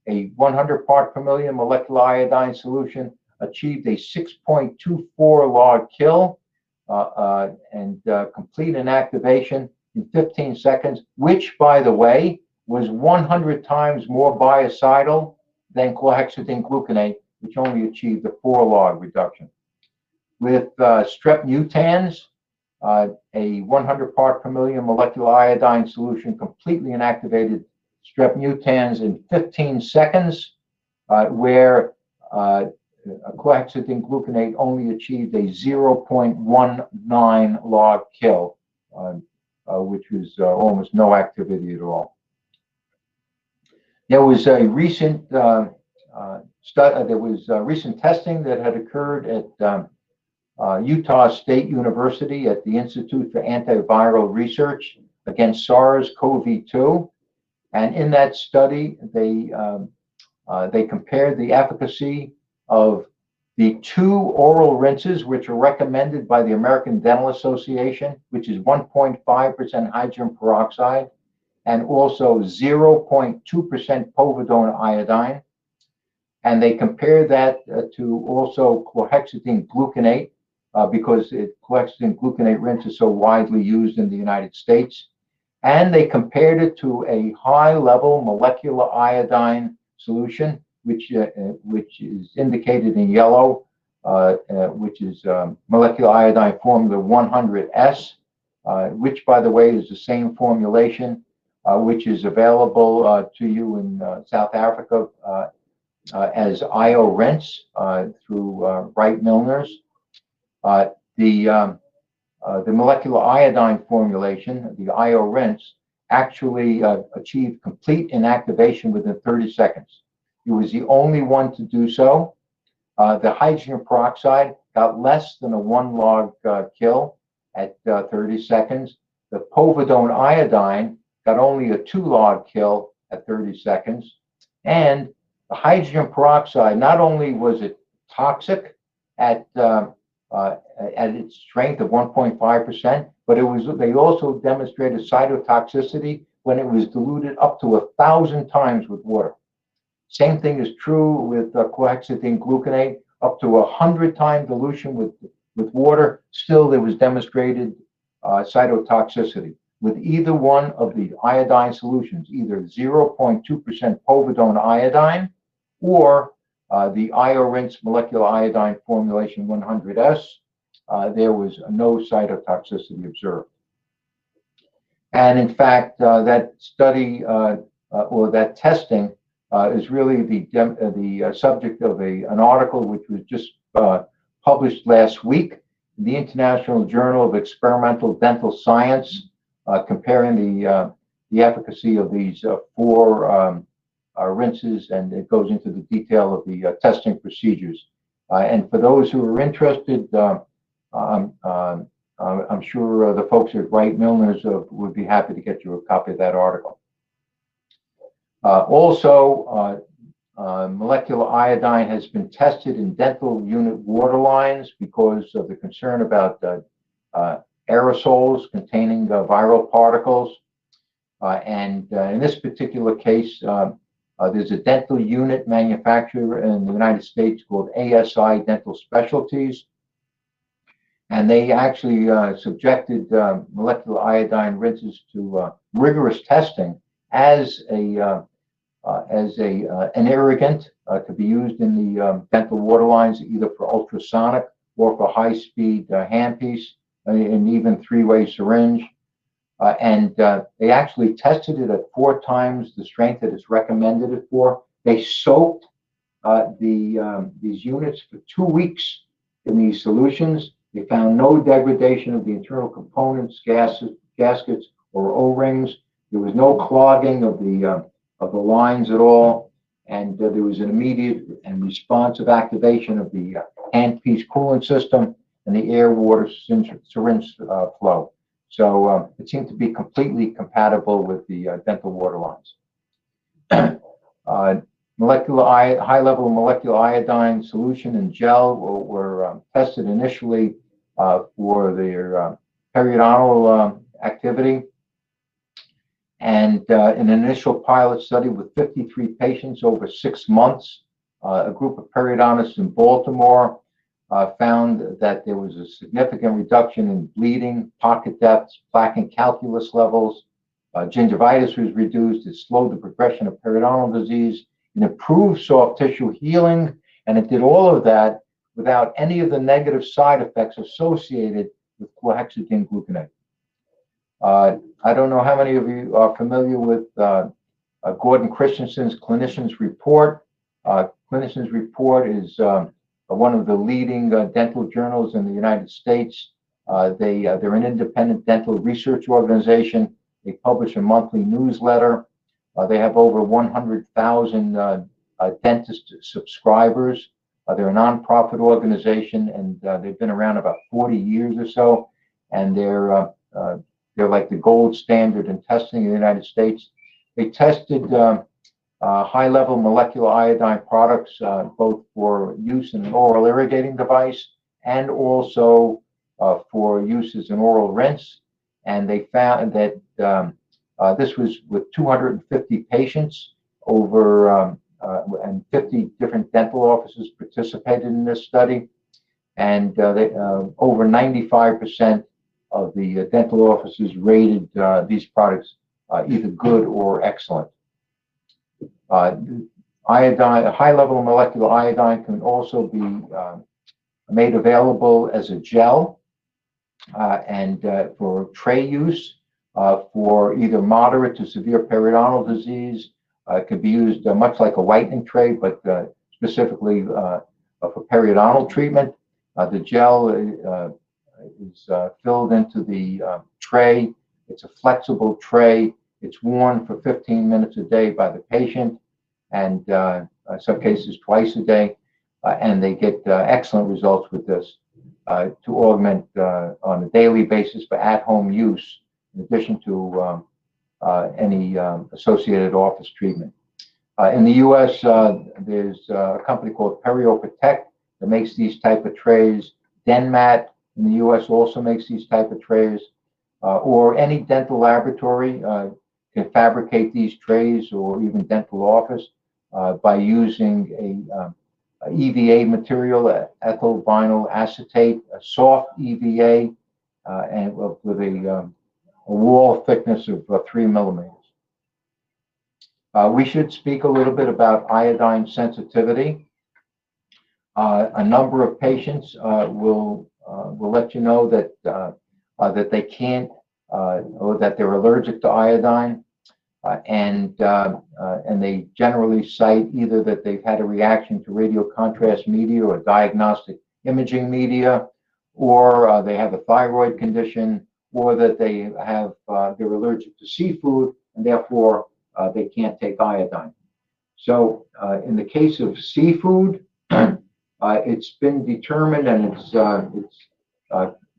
a 100 part per million molecular iodine solution, achieved a 6.24 log kill and complete inactivation in 15 seconds, which, by the way, was 100 times more biocidal than chlorhexidine gluconate, which only achieved a 4 log reduction. With strep mutans, a 100 part per million molecular iodine solution completely inactivated strep mutans in 15 seconds, where chlorhexidine gluconate only achieved a 0.19 log kill, which was almost no activity at all. There was a recent recent testing that had occurred at Utah State University at the Institute for Antiviral Research against SARS-CoV-2. And in that study, they compared the efficacy of the 2 oral rinses, which are recommended by the American Dental Association, which is 1.5% hydrogen peroxide, and also 0.2% povidone iodine. And they compared that to also chlorhexidine gluconate, because chlorhexidine gluconate rinse is so widely used in the United States. And they compared it to a high-level molecular iodine solution, which is indicated in yellow, which is molecular iodine formula 100S, which, by the way, is the same formulation which is available to you in South Africa as IO rinse through Wright Milners. The molecular iodine formulation, the IO rinse, actually achieved complete inactivation within 30 seconds. It was the only one to do so. The hydrogen peroxide got less than a 1 log kill at 30 seconds. The povidone iodine got only a 2 log kill at 30 seconds. And the hydrogen peroxide, not only was it toxic at its strength of 1.5%, but they also demonstrated cytotoxicity when it was diluted up to 1,000 times with water. Same thing is true with chlorhexidine gluconate, up to 100-time dilution with water. Still, there was demonstrated cytotoxicity with either one of the iodine solutions, either 0.2% povidone iodine or the IO-rinse molecular iodine formulation 100S. There was no cytotoxicity observed. And in fact, that study or that testing is really the subject of an article which was just published last week in the International Journal of Experimental Dental Science, comparing the efficacy of these 4 rinses, and it goes into the detail of the testing procedures. And for those who are interested, I'm sure the folks at Wright Milners would be happy to get you a copy of that article. Also, molecular iodine has been tested in dental unit water lines because of the concern about aerosols containing viral particles. And in this particular case, there's a dental unit manufacturer in the United States called ASI Dental Specialties. And they actually subjected molecular iodine rinses to rigorous testing as a as an irrigant to be used in the dental water lines, either for ultrasonic or for high-speed handpiece, and even three-way syringe. And they actually tested it at 4 times the strength that it's recommended it for. They soaked these units for 2 weeks in these solutions. They found no degradation of the internal components, gaskets, or O-rings. There was no clogging of the lines at all, and there was an immediate and responsive activation of the handpiece coolant system and the air-water syringe flow. So it seemed to be completely compatible with the dental water lines. High-level molecular iodine solution and gel were tested initially for their periodontal activity. And in an initial pilot study with 53 patients over 6 months, a group of periodontists in Baltimore found that there was a significant reduction in bleeding, pocket depths, plaque and calculus levels. Gingivitis was reduced. It slowed the progression of periodontal disease. It improved soft tissue healing, and it did all of that without any of the negative side effects associated with chlorhexidine gluconate. I don't know how many of you are familiar with Gordon Christensen's Clinician's Report. Clinician's Report is one of the leading dental journals in the United States. They're an independent dental research organization. They publish a monthly newsletter. They have over 100,000 dentist subscribers. They're a nonprofit organization, and they've been around about 40 years or so. And they're like the gold standard in testing in the United States. They tested high-level molecular iodine products, both for use in an oral irrigating device and also for use as an oral rinse. And they found that this was with 250 patients over, and 50 different dental offices participated in this study. And over 95% of the dental offices rated these products either good or excellent. High-level molecular iodine can also be made available as a gel and for tray use for either moderate to severe periodontal disease. It could be used much like a whitening tray, but specifically for periodontal treatment. The gel is filled into the tray. It's a flexible tray. It's worn for 15 minutes a day by the patient, and in some cases twice a day, and they get excellent results with this to augment on a daily basis for at-home use, in addition to any associated office treatment. In the U.S., there's a company called PerioProtect that makes these type of trays. Denmat in the U.S. also makes these type of trays, or any dental laboratory can fabricate these trays, or even dental office, by using a EVA material, ethyl vinyl acetate, a soft EVA, and with a wall thickness of 3 millimeters. We should speak a little bit about iodine sensitivity. A number of patients will let you know that that they can't or that they're allergic to iodine, and they generally cite either that they've had a reaction to radio contrast media or diagnostic imaging media, or they have a thyroid condition, or that they have they're allergic to seafood and therefore they can't take iodine. So in the case of seafood, it's been determined, and it's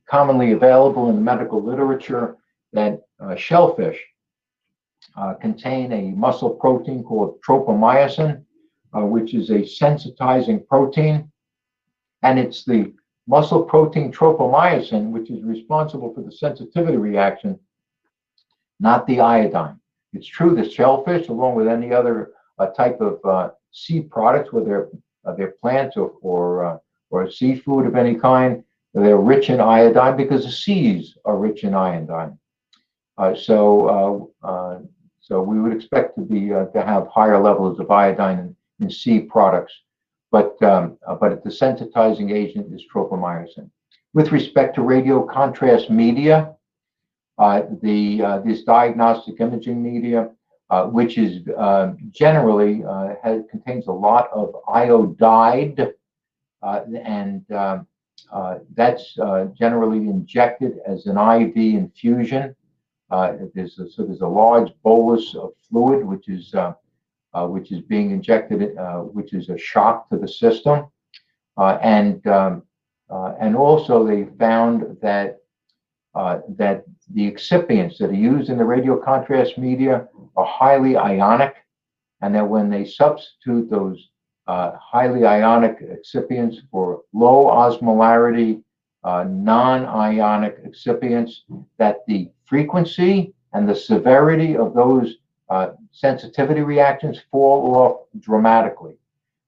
commonly available in the medical literature, that shellfish contain a muscle protein called tropomyosin, which is a sensitizing protein. And it's the muscle protein tropomyosin which is responsible for the sensitivity reaction, not the iodine. It's true that shellfish, along with any other type of sea products, whether they're plants or seafood of any kind, they're rich in iodine because the seas are rich in iodine. So So we would expect to have higher levels of iodine in C products, but the sensitizing agent is tropomyosin. With respect to radio contrast media, this diagnostic imaging media, which is generally contains a lot of iodide, and that's generally injected as an IV infusion. There's a large bolus of fluid which is being injected, which is a shock to the system, and also they found that the excipients that are used in the radio contrast media are highly ionic, and that when they substitute those highly ionic excipients for low osmolarity non-ionic excipients, that the frequency and the severity of those sensitivity reactions fall off dramatically.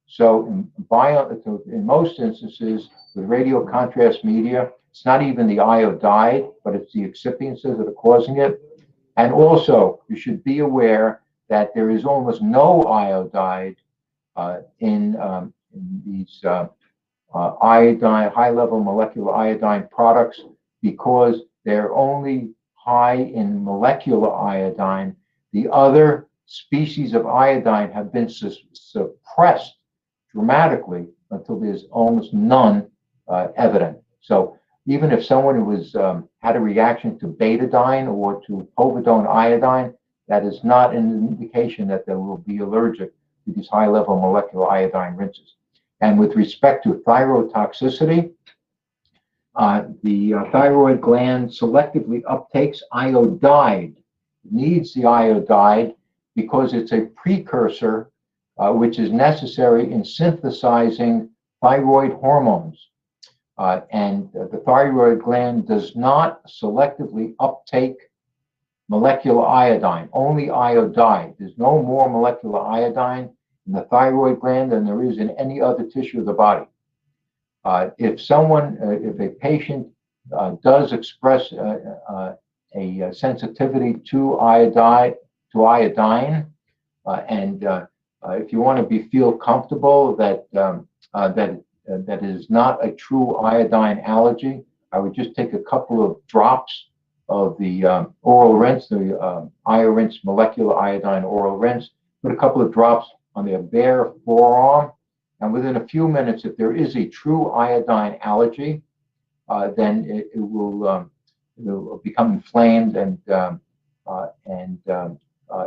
So in most instances with radio contrast media, it's not even the iodide, but it's the excipients that are causing it. And also, you should be aware that there is almost no iodide in these iodine, high-level molecular iodine products, because they're only high in molecular iodine. The other species of iodine have been suppressed dramatically until there's almost none evident. So even if someone who was had a reaction to betadine or to povidone iodine, that is not an indication that they will be allergic to these high-level molecular iodine rinses. And with respect to thyroid toxicity, the thyroid gland selectively uptakes iodide. It needs the iodide because it's a precursor which is necessary in synthesizing thyroid hormones. And the thyroid gland does not selectively uptake molecular iodine, only iodide. There's no more molecular iodine in the thyroid gland than there is in any other tissue of the body. If a patient does express a sensitivity to iodine, and if you want to feel comfortable that that is not a true iodine allergy, I would just take a couple of drops of the oral rinse, the iRinse molecular iodine oral rinse, put a couple of drops on their bare forearm, and within a few minutes, if there is a true iodine allergy, then it will become inflamed, and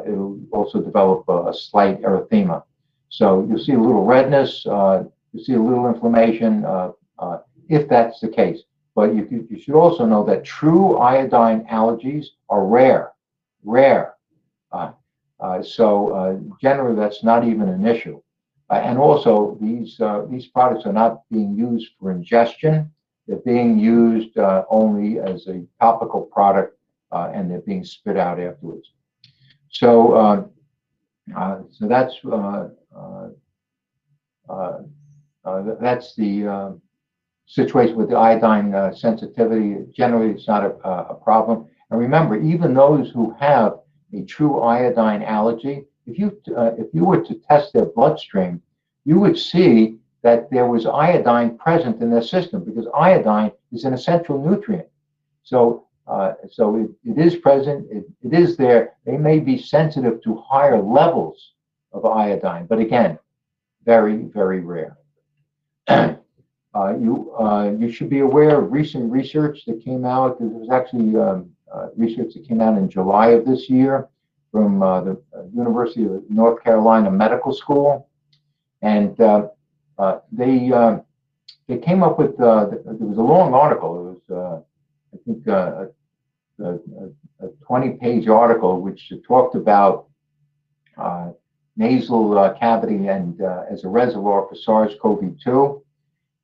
it'll also develop a slight erythema. So you'll see a little redness, you'll see a little inflammation, if that's the case. But you should also know that true iodine allergies are rare. So generally, that's not even an issue. And also, these products are not being used for ingestion. They're being used only as a topical product, and they're being spit out afterwards. So that's the situation with the iodine sensitivity. Generally, it's not a problem. And remember, even those who have a true iodine allergy, if you were to test their bloodstream, you would see that there was iodine present in their system, because iodine is an essential nutrient. So it is present, it is there. They may be sensitive to higher levels of iodine, but again, very, very rare. You should be aware of recent research that came out. There was actually research that came out in July of this year from the University of North Carolina Medical School, and they came up with. There was a long article. It was I think a 20-page article which talked about nasal cavity and as a reservoir for SARS-CoV-2.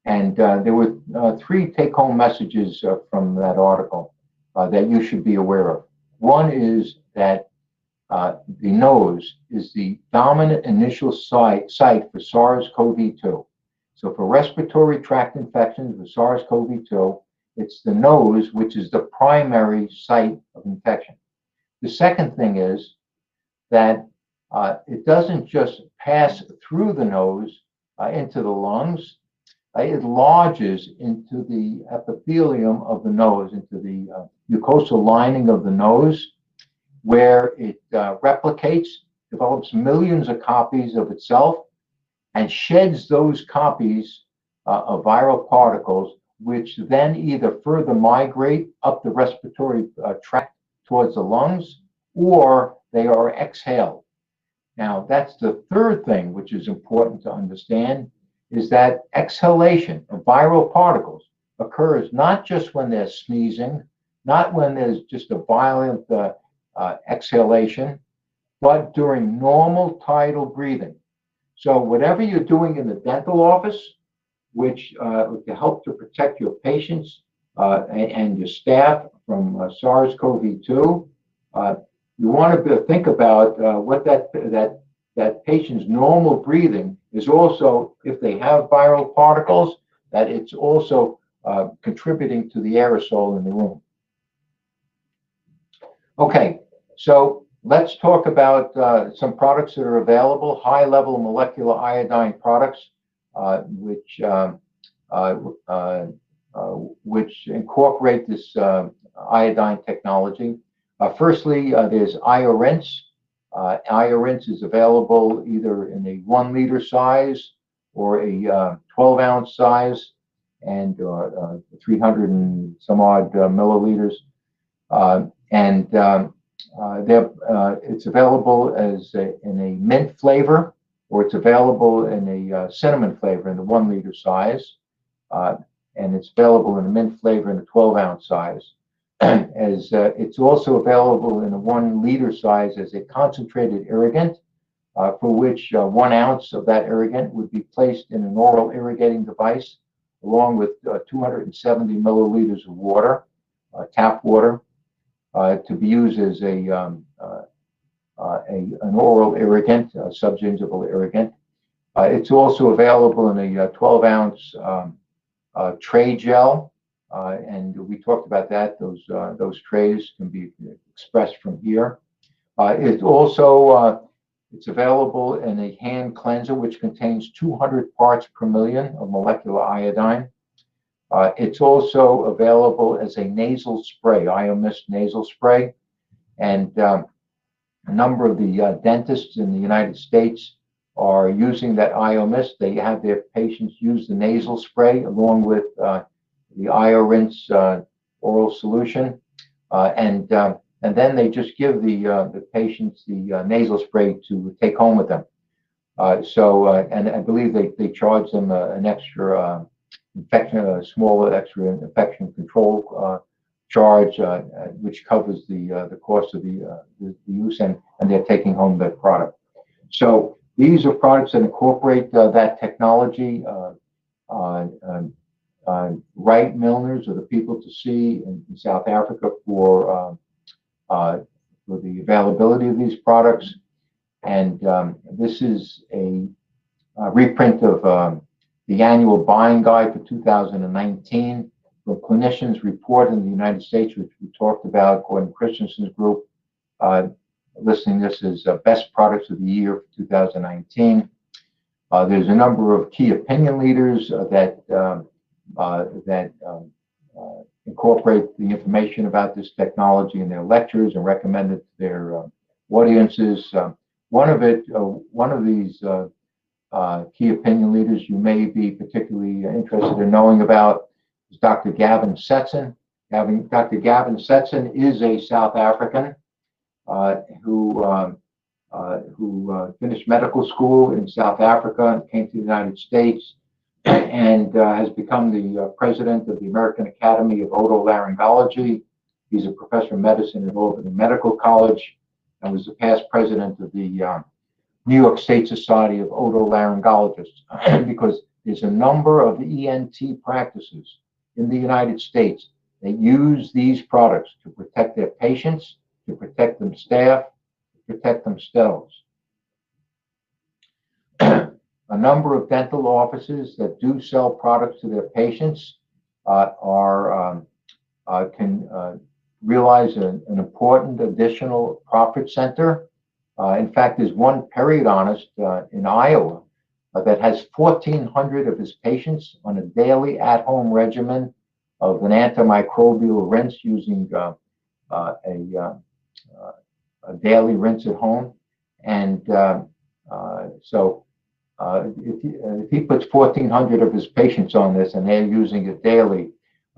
And there were 3 take-home messages from that article that you should be aware of. One is that the nose is the dominant initial site for SARS-CoV-2. So for respiratory tract infections with SARS-CoV-2, it's the nose which is the primary site of infection. The second thing is that it doesn't just pass through the nose into the lungs. It lodges into the epithelium of the nose, into the mucosal lining of the nose, where it replicates, develops millions of copies of itself, and sheds those copies of viral particles, which then either further migrate up the respiratory tract towards the lungs, or they are exhaled. Now, that's the third thing which is important to understand, is that exhalation of viral particles occurs not just when they're sneezing, not when there's just a violent exhalation, but during normal tidal breathing. So whatever you're doing in the dental office, which to help to protect your patients and your staff from SARS-CoV-2, you want to think about what that patient's normal breathing is also, if they have viral particles, that it's also contributing to the aerosol in the room. Okay, so let's talk about some products that are available, high-level molecular iodine products, which incorporate this iodine technology. Firstly, there's IoRinse. IoRinse is available either in a 1 liter size or a 12-ounce size, and 300 and some odd milliliters. It's available as in a mint flavor, or it's available in a cinnamon flavor in the 1 liter size, and it's available in a mint flavor in the 12-ounce size. As it's also available in a 1 liter size as a concentrated irrigant, for which 1 ounce of that irrigant would be placed in an oral irrigating device, along with 270 milliliters of water, tap water, to be used as an oral irrigant, a subgingival irrigant. It's also available in a 12-ounce tray gel, and we talked about that. Those trays can be expressed from here. It's available in a hand cleanser, which contains 200 parts per million of molecular iodine. It's also available as a nasal spray, IoMist nasal spray. And a number of the dentists in the United States are using that IoMist. They have their patients use the nasal spray along with the IoRinse oral solution. And then they just give the patients the nasal spray to take home with them. And I believe they charge them an extra a smaller extra infection control charge, which covers the cost of the use, and they're taking home that product. So these are products that incorporate that technology. Wright Milners are the people to see in South Africa for the availability of these products. And this is a reprint of the annual buying guide for 2019 from Clinicians Report in the United States, which we talked about, Gordon Christensen's group, listing this as best products of the year for 2019. There's a number of key opinion leaders that incorporate the information about this technology in their lectures and recommend it to their audiences. One of these key opinion leaders you may be particularly interested in knowing about is Dr. Gavin Setson. Dr. Gavin Setson is a South African who finished medical school in South Africa and came to the United States, and has become the president of the American Academy of Otolaryngology. He's a professor of medicine at Albany Medical College, and was the past president of the New York State Society of Otolaryngologists, because there's a number of ENT practices in the United States that use these products to protect their patients, to protect them staff, to protect themselves. A number of dental offices that do sell products to their patients can realize an important additional profit center In fact, there's one periodontist in Iowa that has 1,400 of his patients on a daily at-home regimen of an antimicrobial rinse using a daily rinse at home. And if he puts 1,400 of his patients on this and they're using it daily,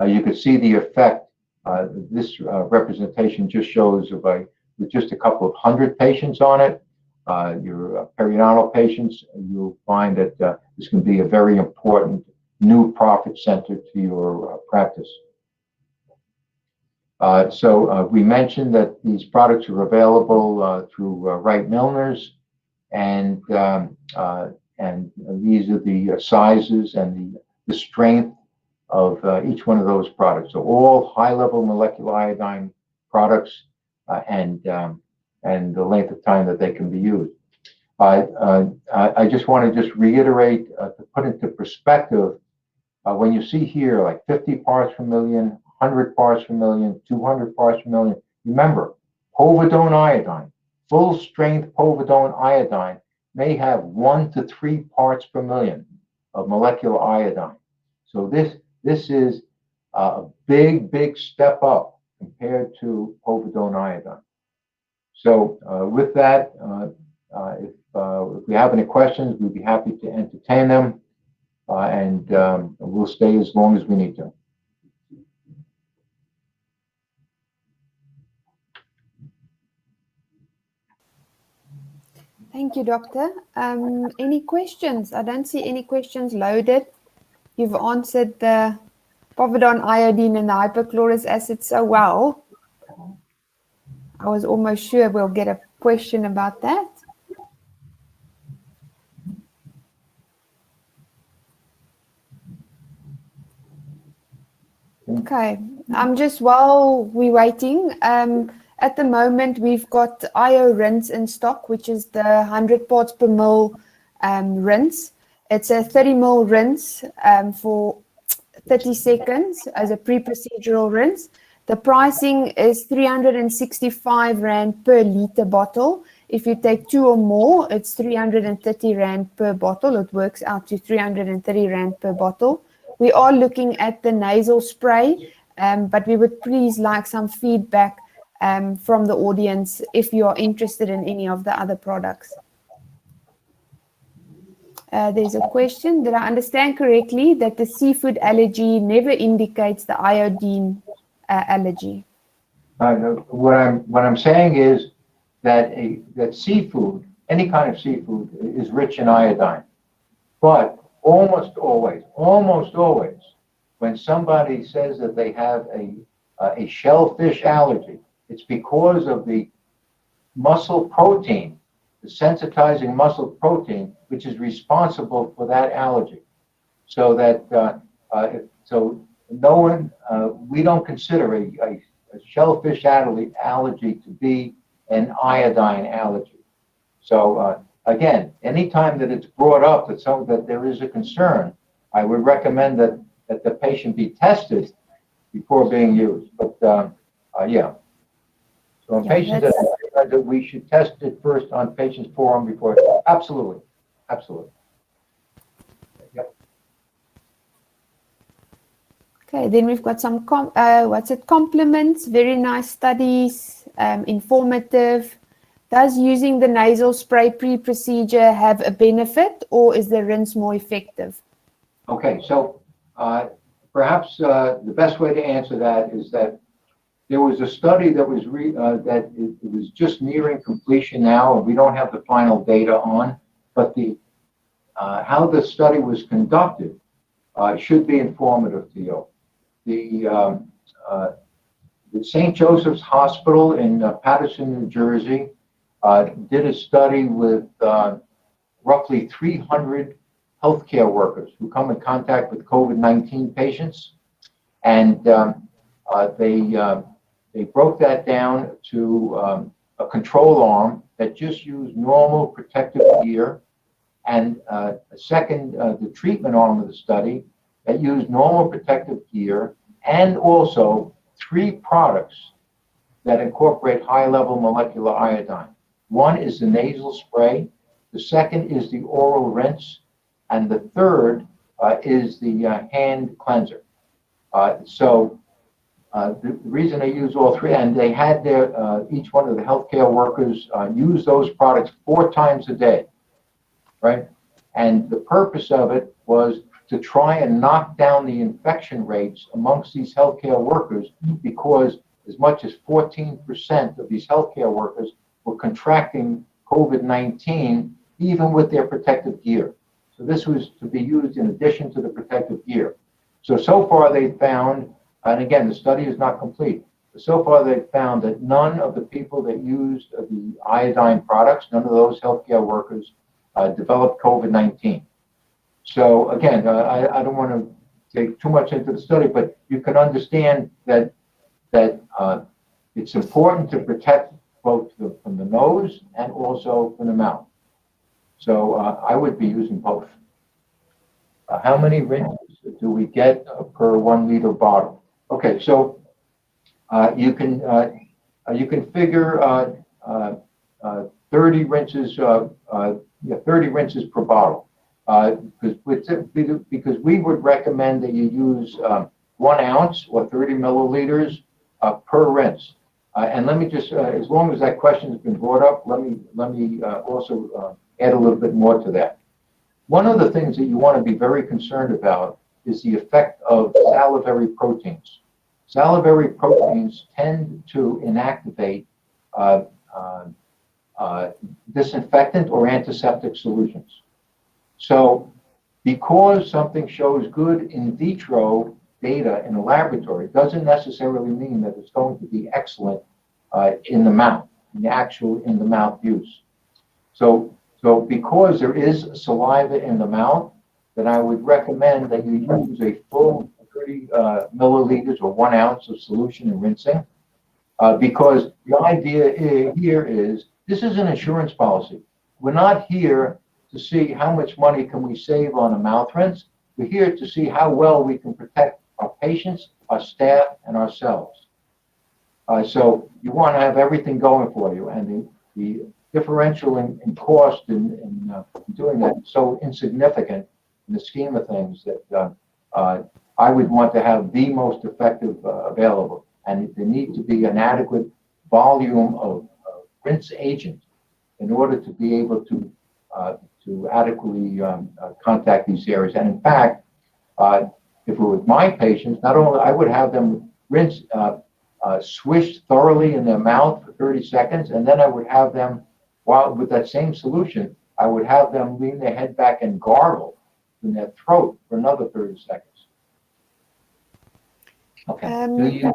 you could see the effect. This representation just shows with just a couple of hundred patients on it, your periodontal patients, you'll find that this can be a very important new profit center to your practice. We mentioned that these products are available through Wright Milners, and these are the sizes and the strength of each one of those products. So all high-level molecular iodine products, and the length of time that they can be used. I just want to reiterate, to put into perspective, when you see here like 50 parts per million, 100 parts per million, 200 parts per million, remember, povidone iodine, full strength povidone iodine may have 1 to 3 parts per million of molecular iodine. So this is a big step up compared to povidone iodine. So with that, if we have any questions, we'd be happy to entertain them, and we'll stay as long as we need to. Thank you, Doctor. Any questions? I don't see any questions loaded. You've answered the povidone iodine and the hypochlorous acid so well. I was almost sure we'll get a question about that. Okay, while we're waiting, at the moment we've got IO rinse in stock, which is the 100 parts per mil rinse. It's a 30 ml rinse for 30 seconds as a pre-procedural rinse. The pricing is 365 Rand per liter bottle. If you take 2 or more, it's 330 Rand per bottle. It works out to 330 Rand per bottle. We are looking at the nasal spray, but we would please like some feedback from the audience if you are interested in any of the other products. There's a question. Did I understand correctly that the seafood allergy never indicates the iodine allergy? What I'm saying is that that seafood, any kind of seafood, is rich in iodine. But almost always, when somebody says that they have a shellfish allergy, it's because of the muscle protein, the sensitizing muscle protein, which is responsible for that allergy. So that no one, we don't consider a shellfish allergy to be an iodine allergy. So again, anytime that it's brought up that there is a concern, I would recommend that the patient be tested before being used. But yeah. So on patients that we should test it first on patients forum before. Absolutely. Yep. Okay, then we've got some compliments, very nice studies, informative. Does using the nasal spray pre-procedure have a benefit, or is the rinse more effective? Okay, so perhaps the best way to answer that is that there was a study that was it was just nearing completion now, and we don't have the final data on, but how the study was conducted should be informative to you. The St. Joseph's Hospital in Paterson, New Jersey, did a study with roughly 300 healthcare workers who come in contact with COVID-19 patients, and they broke that down to a control arm that just used normal protective gear, and a second, the treatment arm of the study that used normal protective gear, and also 3 products that incorporate high-level molecular iodine. One is the nasal spray. The second is the oral rinse. And the third is the hand cleanser. The reason they use all three, and they had their each one of the healthcare workers use those products 4 times a day, right? And the purpose of it was to try and knock down the infection rates amongst these healthcare workers, because as much as 14% of these healthcare workers were contracting COVID-19 even with their protective gear. So this was to be used in addition to the protective gear. So far they found, and again, the study is not complete, but so far they've found that none of the people that used the iodine products, none of those healthcare workers developed COVID-19. So again, I don't want to take too much into the study, but you can understand that it's important to protect both from the nose and also from the mouth. So I would be using both. How many rinses do we get per 1 liter bottle? Okay, so you can figure 30 rinces 30 rinses per bottle. Because we would recommend that you use 1 ounce or 30 milliliters per rinse. And let me just, as long as that question has been brought up, let me also add a little bit more to that. One of the things that you want to be very concerned about is the effect of salivary proteins. Salivary proteins tend to inactivate disinfectant or antiseptic solutions. So because something shows good in vitro data in a laboratory doesn't necessarily mean that it's going to be excellent in the mouth, in the mouth use. So because there is saliva in the mouth, then I would recommend that you use a full 30 milliliters or 1 ounce of solution in rinsing, because the idea here is this is an insurance policy. We're not here to see how much money can we save on a mouth rinse. We're here to see how well we can protect our patients, our staff, and ourselves. So you want to have everything going for you, and the differential in cost in doing that is so insignificant in the scheme of things that I would want to have the most effective available, and there needs to be an adequate volume of rinse agent in order to be able to adequately contact these areas. And in fact, if it was my patients, not only I would have them rinse, swish thoroughly in their mouth for 30 seconds, and then I would have them, while with that same solution, I would have them lean their head back and gargle in their throat for another 30 seconds. Okay.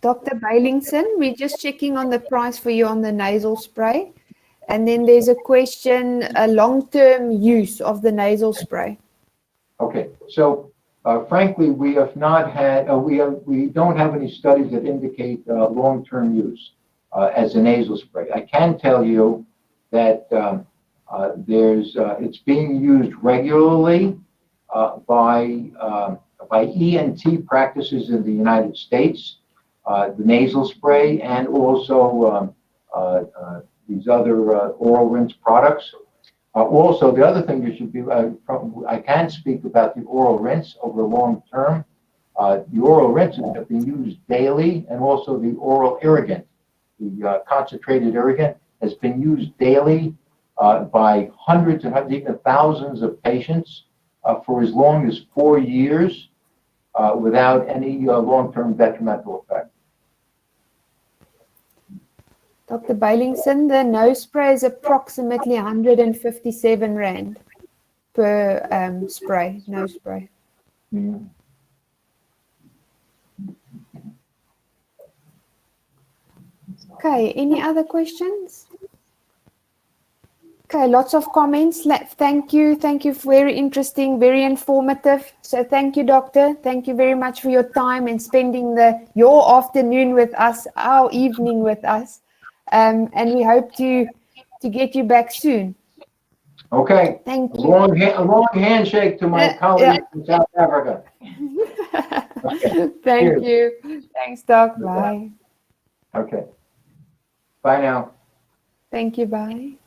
Dr. Bailingson, we're just checking on the price for you on the nasal spray. And then there's a question, a long-term use of the nasal spray. Okay, so frankly, we have not had, we don't have any studies that indicate long-term use as a nasal spray. I can tell you that it's being used regularly by ENT practices in the United States, the nasal spray, and also these other oral rinse products. Also, the other thing you should be, I can speak about the oral rinse over long term. The oral rinses have been used daily, and also the oral irrigant, the concentrated irrigant, has been used daily by hundreds and hundreds, even thousands of patients for as long as 4 years without any long-term detrimental effect. Dr. Bailingson, the nose spray is approximately 157 Rand per spray, nose spray. Mm. Okay, any other questions? Okay, lots of comments. Thank you. Thank you. Very interesting, very informative. So thank you, doctor. Thank you very much for your time and spending your afternoon with us, our evening with us. And we hope to get you back soon. Okay. Thank you. A long handshake to my colleagues in South Africa. Okay. Thank you. Thanks, Doc. Bye. Okay. Bye now. Thank you. Bye.